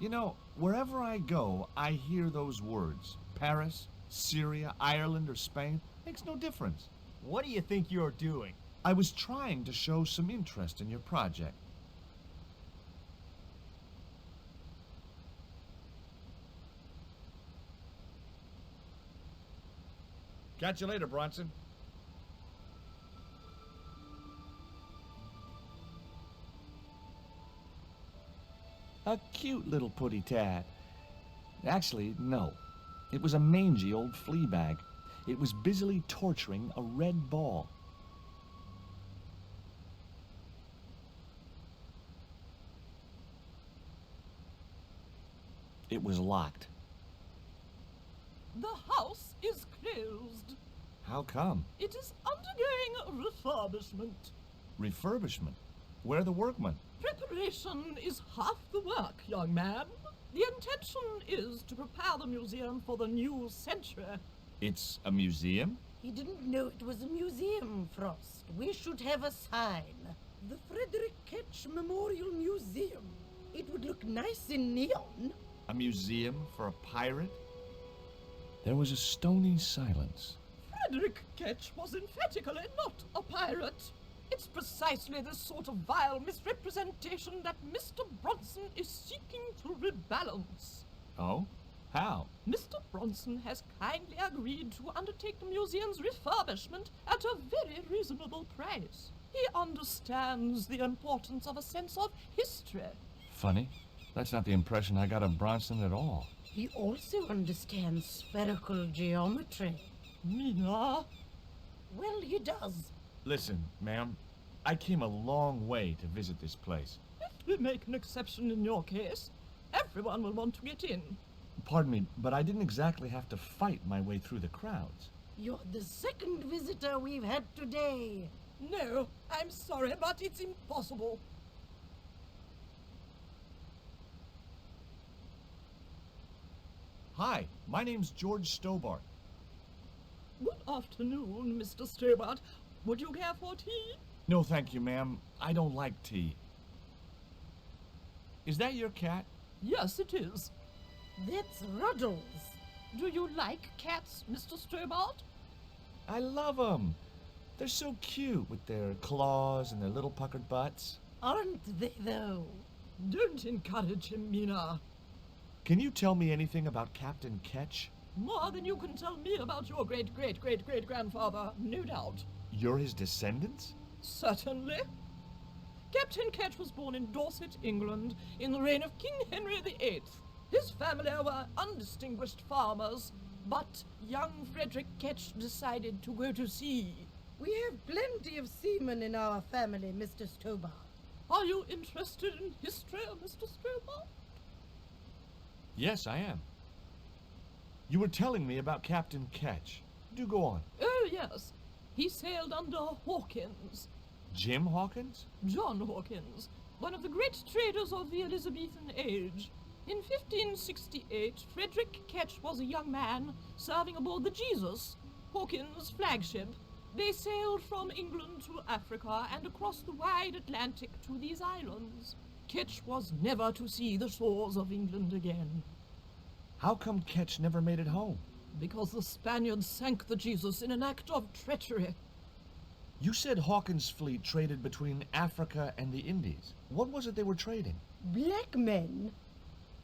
You know, wherever I go, I hear those words. Paris, Syria, Ireland, or Spain. Makes no difference. What do you think you're doing? I was trying to show some interest in your project. Catch you later, Bronson. A cute little putty tat. Actually, no. It was a mangy old flea bag. It was busily torturing a red ball. It was locked. The house is closed. How come? It is undergoing refurbishment. Refurbishment? Where are the workmen? Preparation is half the work, young man. The intention is to prepare the museum for the new century. It's a museum? He didn't know it was a museum, Frost. We should have a sign. The Frederick Ketch Memorial Museum. It would look nice in neon. A museum for a pirate? There was a stony silence. Frederick Ketch was emphatically not a pirate. It's precisely this sort of vile misrepresentation that Mr. Bronson is seeking to rebalance. Oh? How? Mr. Bronson has kindly agreed to undertake the museum's refurbishment at a very reasonable price. He understands the importance of a sense of history. Funny. That's not the impression I got of Bronson at all. He also understands spherical geometry. Mina? Well, he does. Listen, ma'am, I came a long way to visit this place. If we make an exception in your case, everyone will want to get in. Pardon me, but I didn't exactly have to fight my way through the crowds. You're the second visitor we've had today. No, I'm sorry, but it's impossible. Hi, my name's George Stobart. Good afternoon, Mr. Stobart. Would you care for tea? No, thank you, ma'am. I don't like tea. Is that your cat? Yes, it is. That's Ruddles. Do you like cats, Mr. Stobart? I love them. They're so cute with their claws and their little puckered butts. Aren't they, though? Don't encourage him, Mina. Can you tell me anything about Captain Ketch? More than you can tell me about your great-great-great-great-grandfather, no doubt. You're his descendants? Certainly. Captain Ketch was born in Dorset, England, in the reign of King Henry VIII. His family were undistinguished farmers, but young Frederick Ketch decided to go to sea. We have plenty of seamen in our family, Mr. Stobart. Are you interested in history, Mr. Stobart? Yes, I am. You were telling me about Captain Ketch. Do go on. Oh, yes. He sailed under Hawkins. Jim Hawkins? John Hawkins, one of the great traders of the Elizabethan age. In 1568, Frederick Ketch was a young man serving aboard the Jesus, Hawkins' flagship. They sailed from England to Africa and across the wide Atlantic to these islands. Ketch was never to see the shores of England again. How come Ketch never made it home? Because the Spaniards sank the Jesus in an act of treachery. You said Hawkins' fleet traded between Africa and the Indies. What was it they were trading? Black men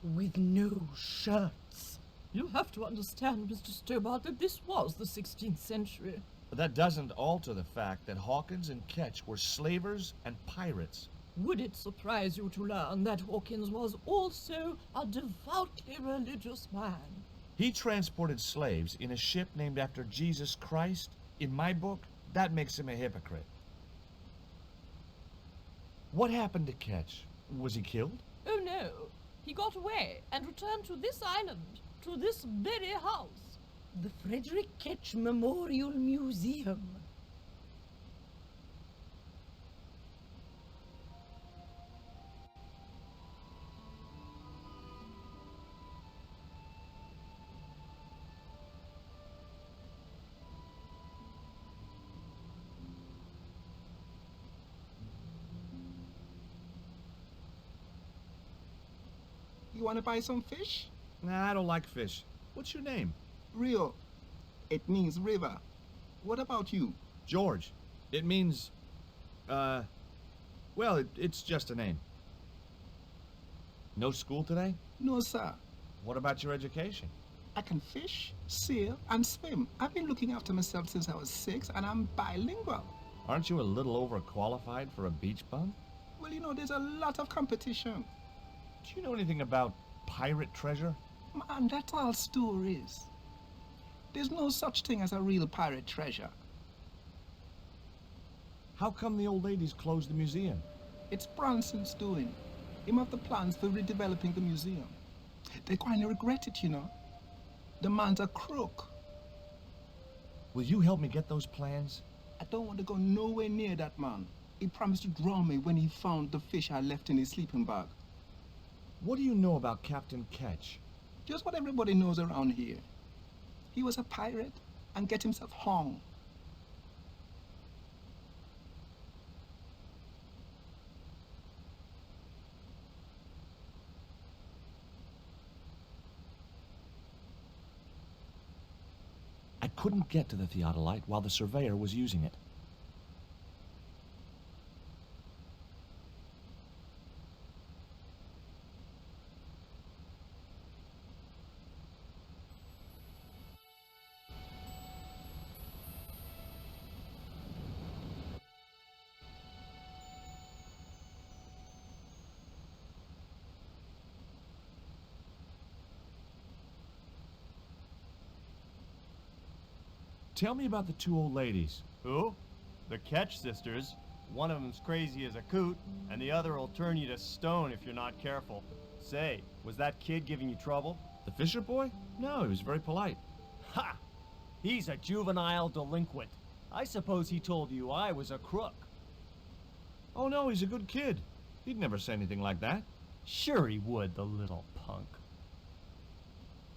with no shirts. You have to understand, Mr. Stobart, that this was the 16th century. But that doesn't alter the fact that Hawkins and Ketch were slavers and pirates. Would it surprise you to learn that Hawkins was also a devoutly religious man? He transported slaves in a ship named after Jesus Christ. In my book, that makes him a hypocrite. What happened to Ketch? Was he killed? Oh no, he got away and returned to this island, to this very house. The Frederick Ketch Memorial Museum. You want to buy some fish? Nah, I don't like fish. What's your name? Rio. It means river. What about you? George. It means, well, it's just a name. No school today? No, sir. What about your education? I can fish, sail, and swim. I've been looking after myself since I was 6, and I'm bilingual. Aren't you a little overqualified for a beach bum? Well, you know, there's a lot of competition. Do you know anything about pirate treasure? Man, that's all stories. There's no such thing as a real pirate treasure. How come the old ladies closed the museum? It's Branson's doing. Him have the plans for redeveloping the museum. They're going to regret it, you know. The man's a crook. Will you help me get those plans? I don't want to go nowhere near that man. He promised to drown me when he found the fish I left in his sleeping bag. What do you know about Captain Ketch? Just what everybody knows around here. He was a pirate and get himself hung. I couldn't get to the theodolite while the surveyor was using it. Tell me about the two old ladies. Who? The Ketch sisters. One of them's crazy as a coot, and the other will turn you to stone if you're not careful. Say, was that kid giving you trouble? The Fisher boy? No, he was very polite. Ha! He's a juvenile delinquent. I suppose he told you I was a crook. Oh no, he's a good kid. He'd never say anything like that. Sure he would, the little punk.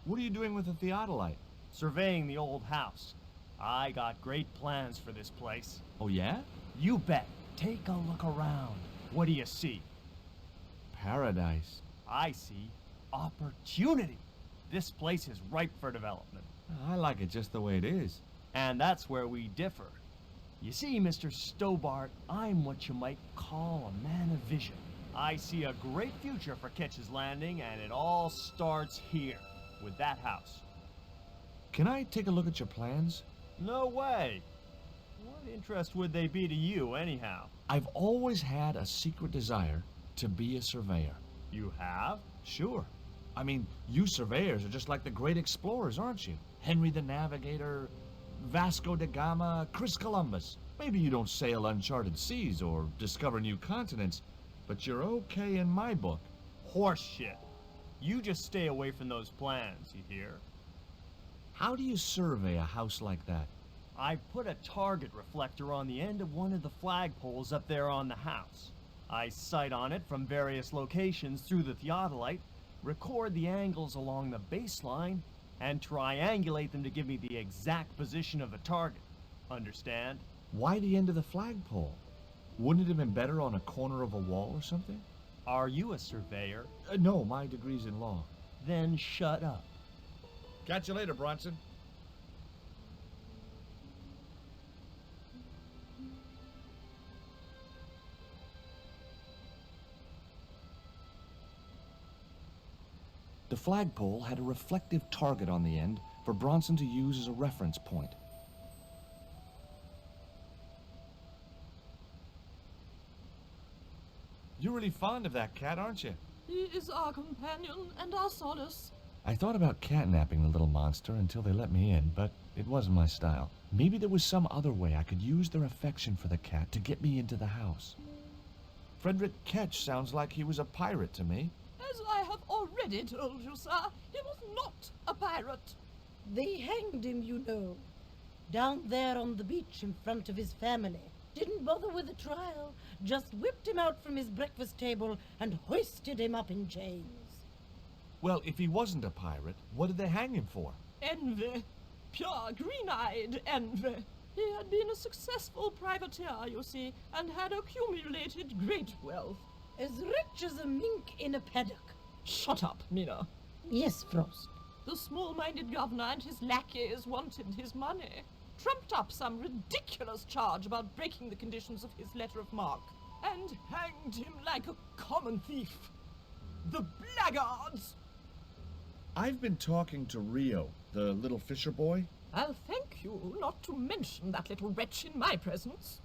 What are you doing with the theodolite? Surveying the old house. I got great plans for this place. Oh, yeah? You bet. Take a look around. What do you see? Paradise. I see opportunity. This place is ripe for development. I like it just the way it is. And that's where we differ. You see, Mr. Stobart, I'm what you might call a man of vision. I see a great future for Ketch's Landing, and it all starts here, with that house. Can I take a look at your plans? No way. What interest would they be to you, anyhow? I've always had a secret desire to be a surveyor. You have? Sure. I mean, you surveyors are just like the great explorers, aren't you? Henry the Navigator, Vasco da Gama, Chris Columbus. Maybe you don't sail uncharted seas or discover new continents, but you're okay in my book. Horse shit. You just stay away from those plans, you hear? How do you survey a house like that? I put a target reflector on the end of one of the flagpoles up there on the house. I sight on it from various locations through the theodolite, record the angles along the baseline, and triangulate them to give me the exact position of the target. Understand? Why the end of the flagpole? Wouldn't it have been better on a corner of a wall or something? Are you a surveyor? No, my degree's in law. Then shut up. Catch you later, Bronson. The flagpole had a reflective target on the end for Bronson to use as a reference point. You're really fond of that cat, aren't you? He is our companion and our solace. I thought about catnapping the little monster until they let me in, but it wasn't my style. Maybe there was some other way I could use their affection for the cat to get me into the house. Frederick Ketch sounds like he was a pirate to me. As I have already told you, sir, he was not a pirate. They hanged him, you know. Down there on the beach in front of his family. Didn't bother with the trial. Just whipped him out from his breakfast table and hoisted him up in chains. Well, if he wasn't a pirate, what did they hang him for? Envy. Pure green-eyed envy. He had been a successful privateer, you see, and had accumulated great wealth. As rich as a mink in a paddock. Shut up, Mina. Yes, Frost. The small-minded governor and his lackeys wanted his money. Trumped up some ridiculous charge about breaking the conditions of his letter of marque, and hanged him like a common thief. The blackguards! I've been talking to Rio, the little fisher boy. I'll thank you not to mention that little wretch in my presence.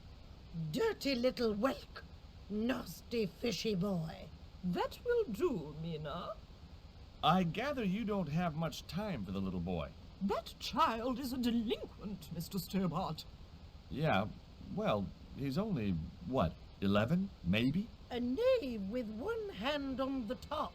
Dirty little whelk. Nasty fishy boy. That will do, Mina. I gather you don't have much time for the little boy. That child is a delinquent, Mr. Stobart. Yeah, well, he's only, what, 11, maybe? A knave with one hand on the tops.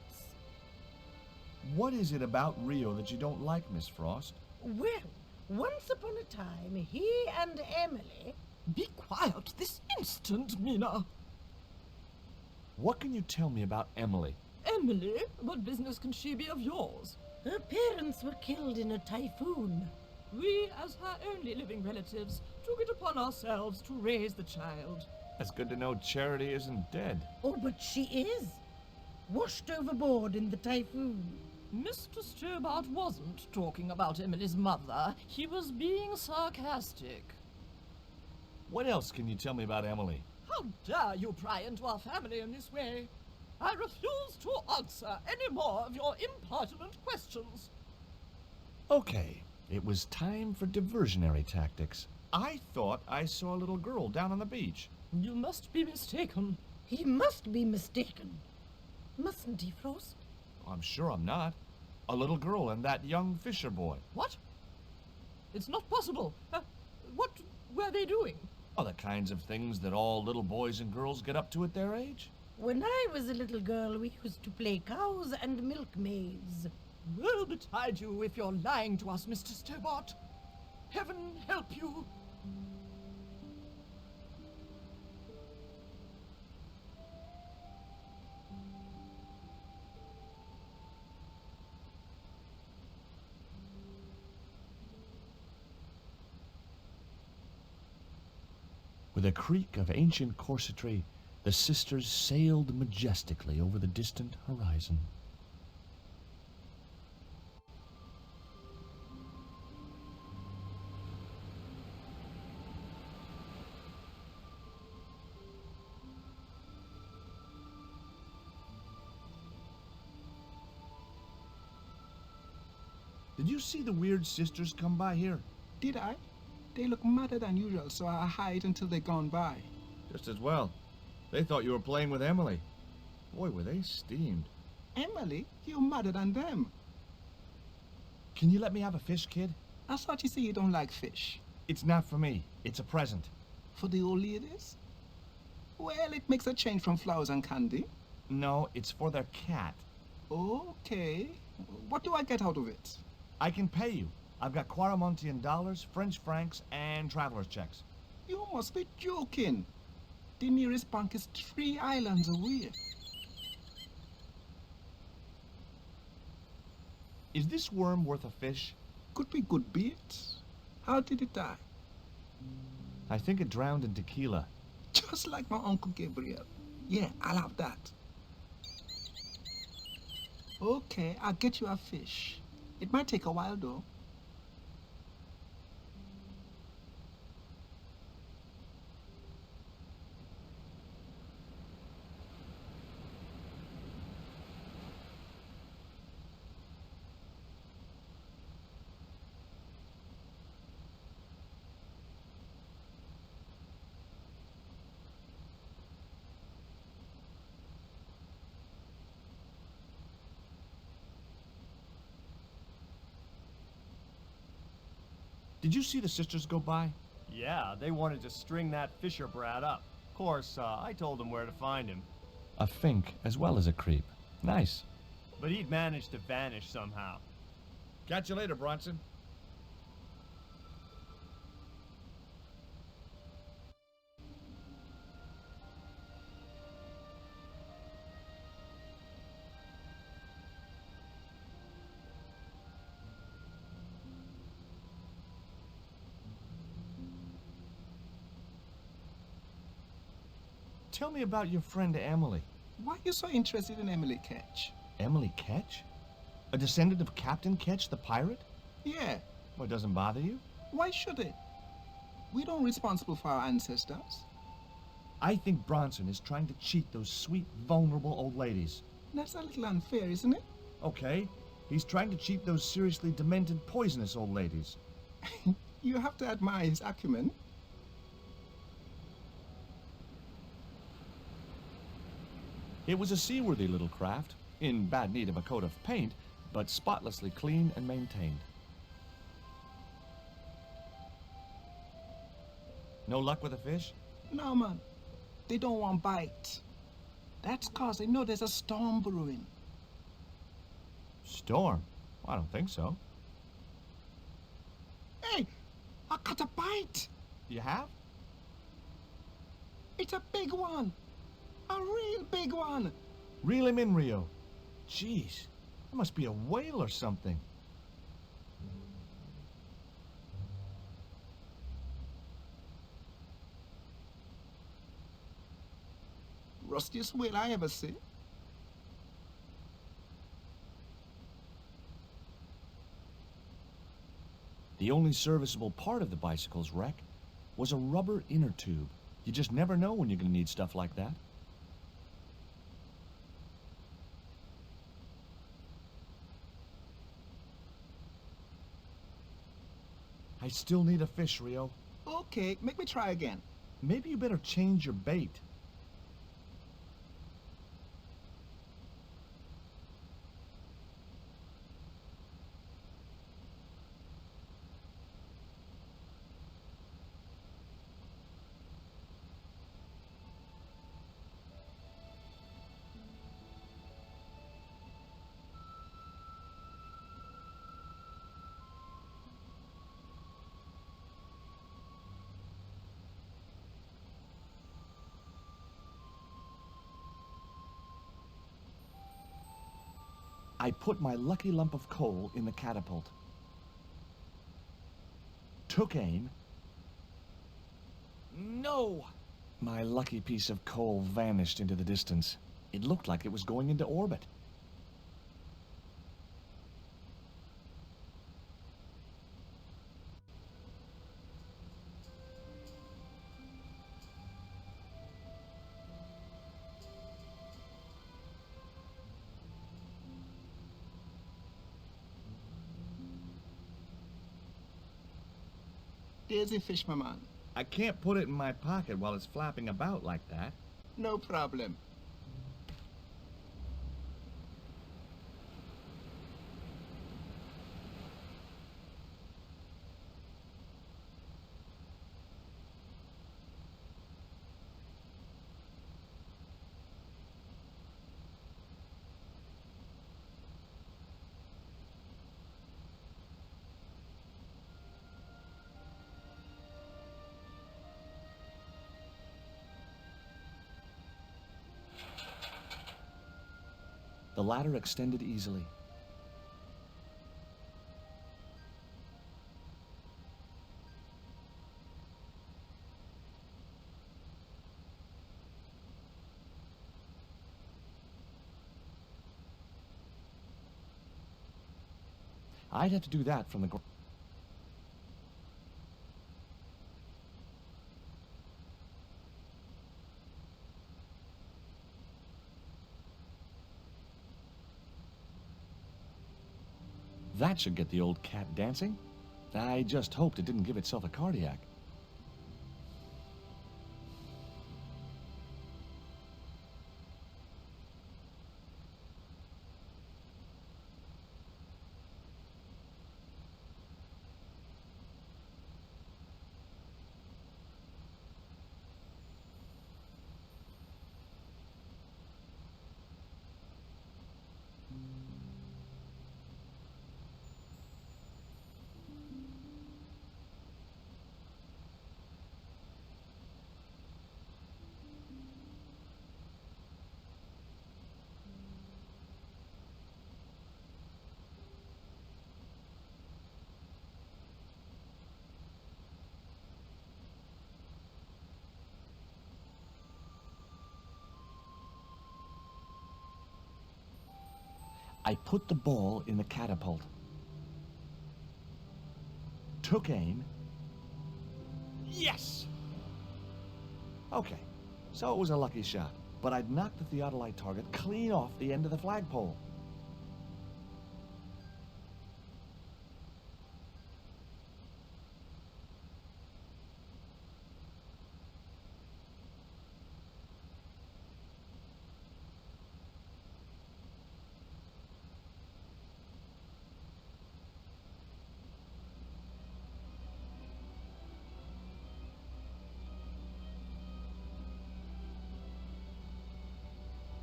What is it about Rio that you don't like, Miss Frost? Well, once upon a time, he and Emily... Be quiet this instant, Mina. What can you tell me about Emily? Emily? What business can she be of yours? Her parents were killed in a typhoon. We, as her only living relatives, took it upon ourselves to raise the child. It's good to know Charity isn't dead. Oh, but she is. Washed overboard in the typhoon. Mr. Stobart wasn't talking about Emily's mother. He was being sarcastic. What else can you tell me about Emily? How dare you pry into our family in this way? I refuse to answer any more of your impertinent questions. Okay, it was time for diversionary tactics. I thought I saw a little girl down on the beach. You must be mistaken. He must be mistaken. Mustn't he, Frost? I'm sure I'm not. A little girl and that young fisher boy. What? It's not possible. What were they doing? Oh, the kinds of things that all little boys and girls get up to at their age. When I was a little girl, we used to play cows and milkmaids. Woe betide you if you're lying to us, Mr. Stobart. Heaven help you. With a creak of ancient corsetry, the sisters sailed majestically over the distant horizon. Did you see the weird sisters come by here? Did I? They look madder than usual, so I hide until they're gone by. Just as well. They thought you were playing with Emily. Boy, were they steamed. Emily, you're madder than them. Can you let me have a fish, kid? I thought you say you don't like fish. It's not for me. It's a present. For the old ladies? Well, it makes a change from flowers and candy. No, it's for their cat. Okay. What do I get out of it? I can pay you. I've got Quaramontian dollars, French francs, and traveler's checks. You must be joking. The nearest bank is 3 islands away. Is this worm worth a fish? Could be good bait. How did it die? I think it drowned in tequila. Just like my Uncle Gabriel. Yeah, I'll have that. Okay, I'll get you a fish. It might take a while though. Did you see the sisters go by? Yeah, they wanted to string that Fisher brat up. Of course, I told them where to find him. A fink as well as a creep. Nice. But he'd managed to vanish somehow. Catch you later, Bronson. Tell me about your friend Emily. Why are you so interested in Emily Ketch? Emily Ketch? A descendant of Captain Ketch, the pirate? Yeah. Well, it doesn't bother you? Why should it? We don't responsible for our ancestors. I think Bronson is trying to cheat those sweet, vulnerable old ladies. That's a little unfair, isn't it? Okay. He's trying to cheat those seriously demented, poisonous old ladies. You have to admire his acumen. It was a seaworthy little craft, in bad need of a coat of paint, but spotlessly clean and maintained. No luck with a fish? No, man. They don't want bite. That's cause they know there's a storm brewing. Storm? I don't think so. Hey, I caught a bite. You have? It's a big one. A real big one. Reel him in, Rio. Jeez, that must be a whale or something. Rustiest whale I ever see. The only serviceable part of the bicycle's wreck was a rubber inner tube. You just never know when you're going to need stuff like that. I still need a fish, Rio. Okay, make me try again. Maybe you better change your bait. I put my lucky lump of coal in the catapult, took aim, No! My lucky piece of coal vanished into the distance. It looked like it was going into orbit. There's a fish, my man. I can't put it in my pocket while it's flapping about like that. No problem. The ladder extended easily. I'd have to do that from the ground. That should get the old cat dancing. I just hoped it didn't give itself a cardiac. I put the ball in the catapult, took aim. Yes! Okay, so it was a lucky shot, but I'd knocked the theodolite target clean off the end of the flagpole.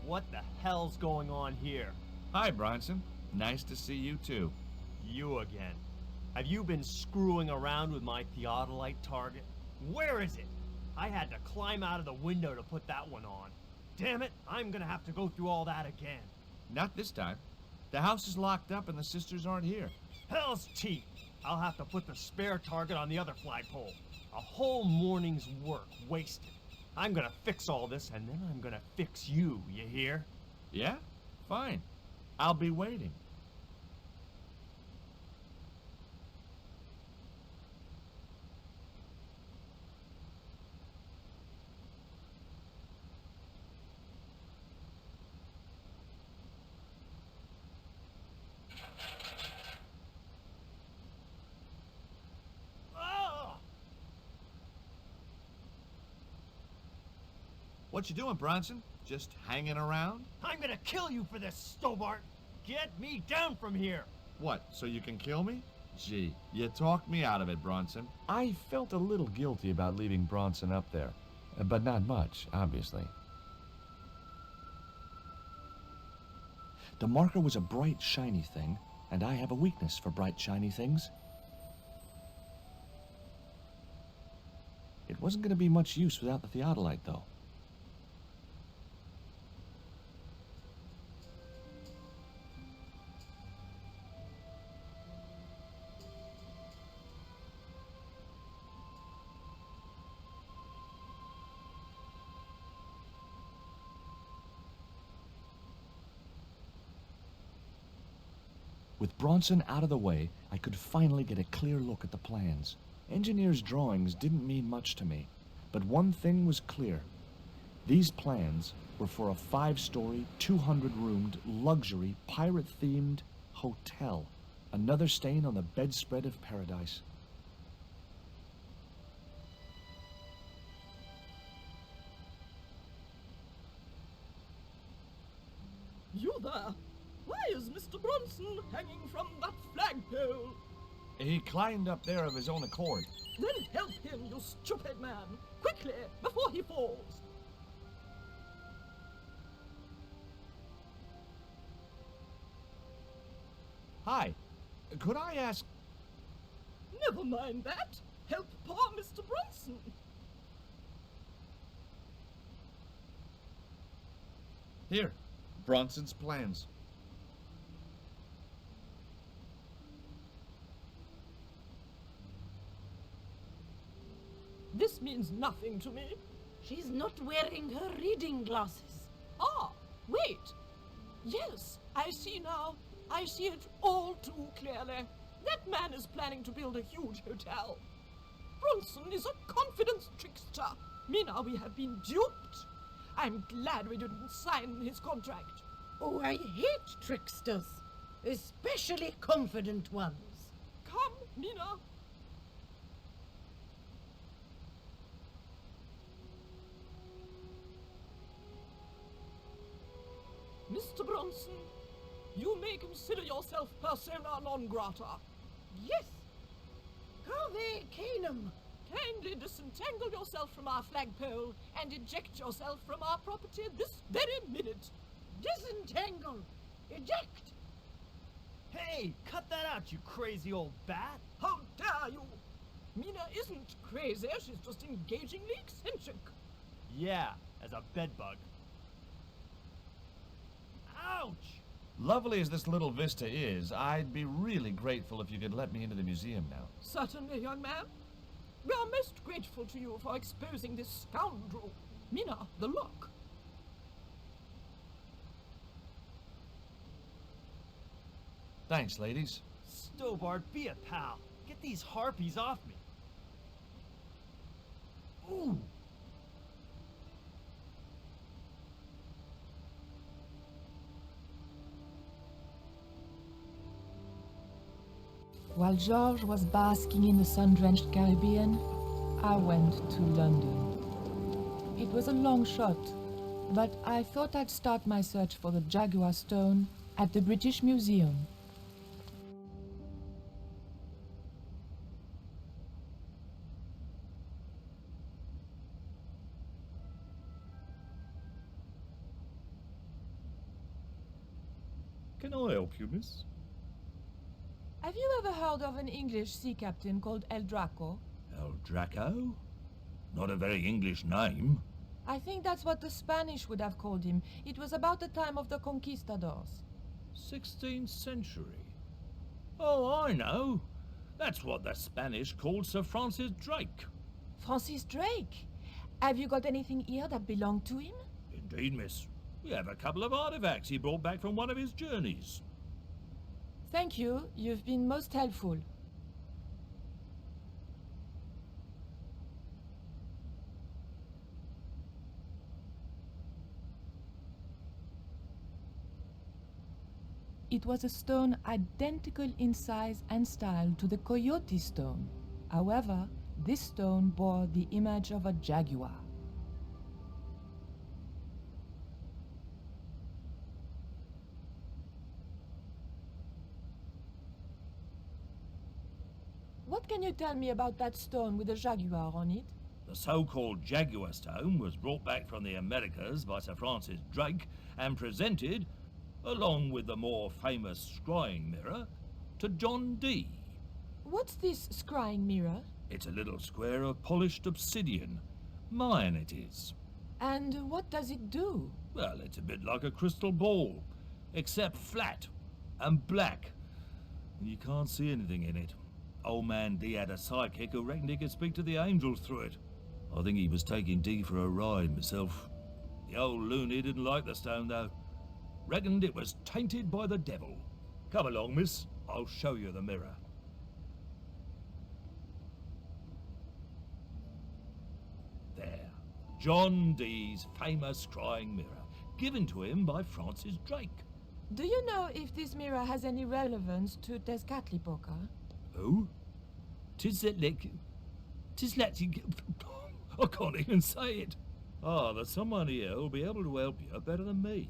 What the hell's going on here? Hi, Bronson. Nice to see you, too. You again. Have you been screwing around with my theodolite target? Where is it? I had to climb out of the window to put that one on. Damn it, I'm gonna have to go through all that again. Not this time. The house is locked up and the sisters aren't here. Hell's teeth! I'll have to put the spare target on the other flagpole. A whole morning's work wasted. I'm gonna fix all this, and then I'm gonna fix you, you hear? Yeah? Fine. I'll be waiting. What you doing, Bronson? Just hanging around? I'm gonna kill you for this, Stobart! Get me down from here! What, so you can kill me? Gee, you talked me out of it, Bronson. I felt a little guilty about leaving Bronson up there, but not much, obviously. The marker was a bright, shiny thing, and I have a weakness for bright, shiny things. It wasn't going to be much use without the theodolite, though. With Bronson out of the way, I could finally get a clear look at the plans. Engineers' drawings didn't mean much to me, but one thing was clear. These plans were for a 5-story, 200-roomed, luxury, pirate-themed hotel. Another stain on the bedspread of paradise. You there! Why is Mr. Bronson hanging from that flagpole? He climbed up there of his own accord. Then help him, you stupid man! Quickly, before he falls! Hi, could I ask... Never mind that! Help poor Mr. Bronson! Here, Bronson's plans. This means nothing to me. She's not wearing her reading glasses. Ah, wait! Yes, I see now. I see it all too clearly. That man is planning to build a huge hotel. Bronson is a confidence trickster. Mina, we have been duped. I'm glad we didn't sign his contract. Oh, I hate tricksters, especially confident ones. Come, Mina. Mr. Bronson, you may consider yourself persona non grata. Yes. Harvey Canum. Kindly disentangle yourself from our flagpole and eject yourself from our property this very minute. Disentangle. Eject. Hey, cut that out, you crazy old bat! How dare you! Mina isn't crazy, she's just engagingly eccentric. Yeah, as a bedbug. Ouch! Lovely as this little vista is, I'd be really grateful if you could let me into the museum now. Certainly, young man. We are most grateful to you for exposing this scoundrel. Mina, the lock. Thanks, ladies. Stobart, be a pal. Get these harpies off me. Ooh! While George was basking in the sun-drenched Caribbean, I went to London. It was a long shot, but I thought I'd start my search for the Jaguar stone at the British Museum. Can I help you, miss? Have you ever heard of an English sea captain called El Draco? El Draco? Not a very English name. I think that's what the Spanish would have called him. It was about the time of the conquistadors. 16th century. Oh, I know. That's what the Spanish called Sir Francis Drake. Francis Drake? Have you got anything here that belonged to him? Indeed, miss. We have a couple of artifacts he brought back from one of his journeys. Thank you. You've been most helpful. It was a stone identical in size and style to the Coyote stone. However, this stone bore the image of a jaguar. What can you tell me about that stone with a jaguar on it? The so-called Jaguar stone was brought back from the Americas by Sir Francis Drake and presented, along with the more famous scrying mirror, to John Dee. What's this scrying mirror? It's a little square of polished obsidian. Mine it is. And what does it do? Well, it's a bit like a crystal ball, except flat and black. You can't see anything in it. Old man Dee had a sidekick who reckoned he could speak to the angels through it. I think he was taking Dee for a ride myself. The old loony didn't like the stone, though. Reckoned it was tainted by the devil. Come along, miss. I'll show you the mirror. There. John Dee's famous crying mirror, given to him by Francis Drake. Do you know if this mirror has any relevance to Tezcatlipoca? Who? Tis like... I can't even say it. Ah, there's someone here who'll be able to help you better than me.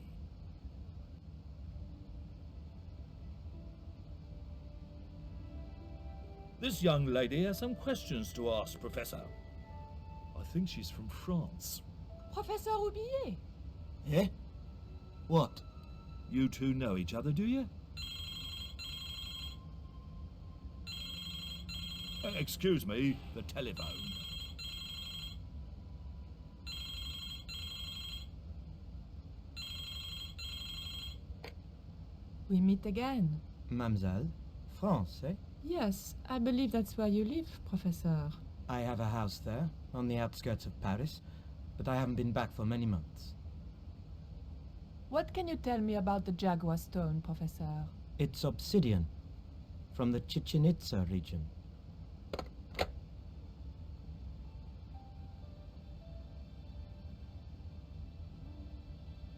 This young lady has some questions to ask, Professor. I think she's from France. Professor Roubillier? Eh? What? You two know each other, do you? Excuse me, the telephone. We meet again. Mademoiselle? France, eh? Yes, I believe that's where you live, Professor. I have a house there, on the outskirts of Paris, but I haven't been back for many months. What can you tell me about the Jaguar Stone, Professor? It's obsidian, from the Chichen Itza region.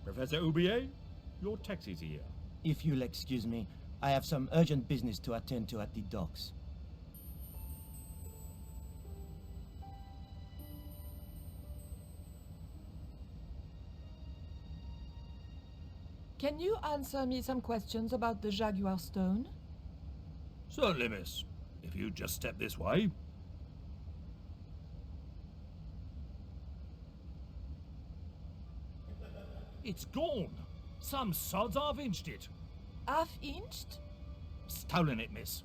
Professor Roubillier, your taxi's here. If you'll excuse me, I have some urgent business to attend to at the docks. Can you answer me some questions about the Jaguar Stone? Certainly, miss. If you just step this way. It's gone. Some sods half-inched it. Half-inched? Stolen it, miss.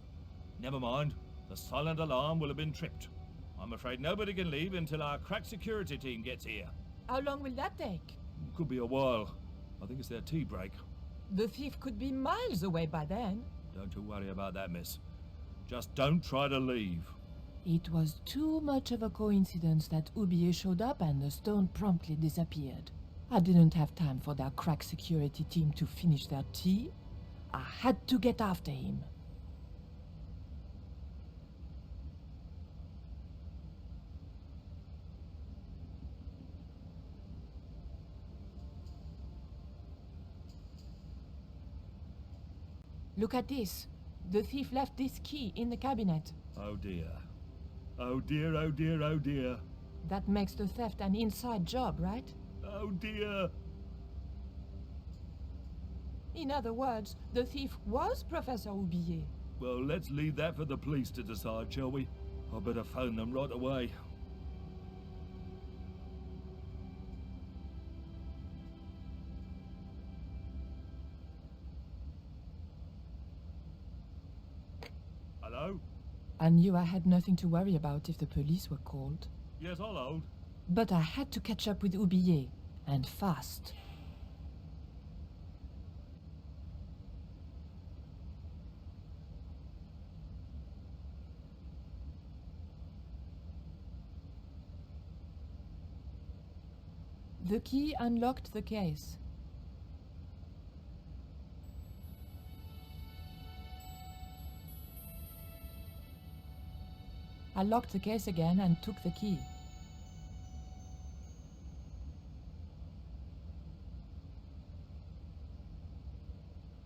Never mind. The silent alarm will have been tripped. I'm afraid nobody can leave until our crack security team gets here. How long will that take? Could be a while. I think it's their tea break. The thief could be miles away by then. Don't you worry about that, miss. Just don't try to leave. It was too much of a coincidence that Roubillier showed up and the stone promptly disappeared. I didn't have time for their crack security team to finish their tea. I had to get after him. Look at this. The thief left this key in the cabinet. Oh dear. Oh dear, oh dear, oh dear. That makes the theft an inside job, right? Oh dear. In other words, the thief was Professor Roubillier. Well, let's leave that for the police to decide, shall we? I better phone them right away. Hello? I knew I had nothing to worry about if the police were called. Yes, I'll hold. But I had to catch up with Roubillier, and fast. The key unlocked the case. I locked the case again and took the key.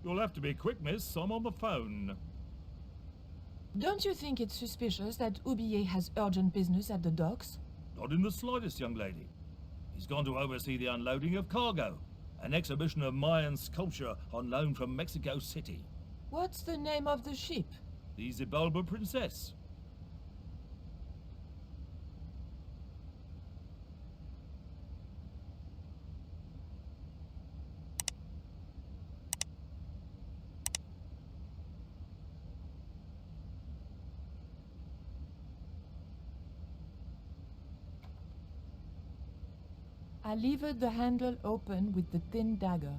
You'll have to be quick, miss. I'm on the phone. Don't you think it's suspicious that Roubillier has urgent business at the docks? Not in the slightest, young lady. He's gone to oversee the unloading of cargo, an exhibition of Mayan sculpture on loan from Mexico City. What's the name of the ship? The Xibalba Princess. I levered the handle open with the thin dagger.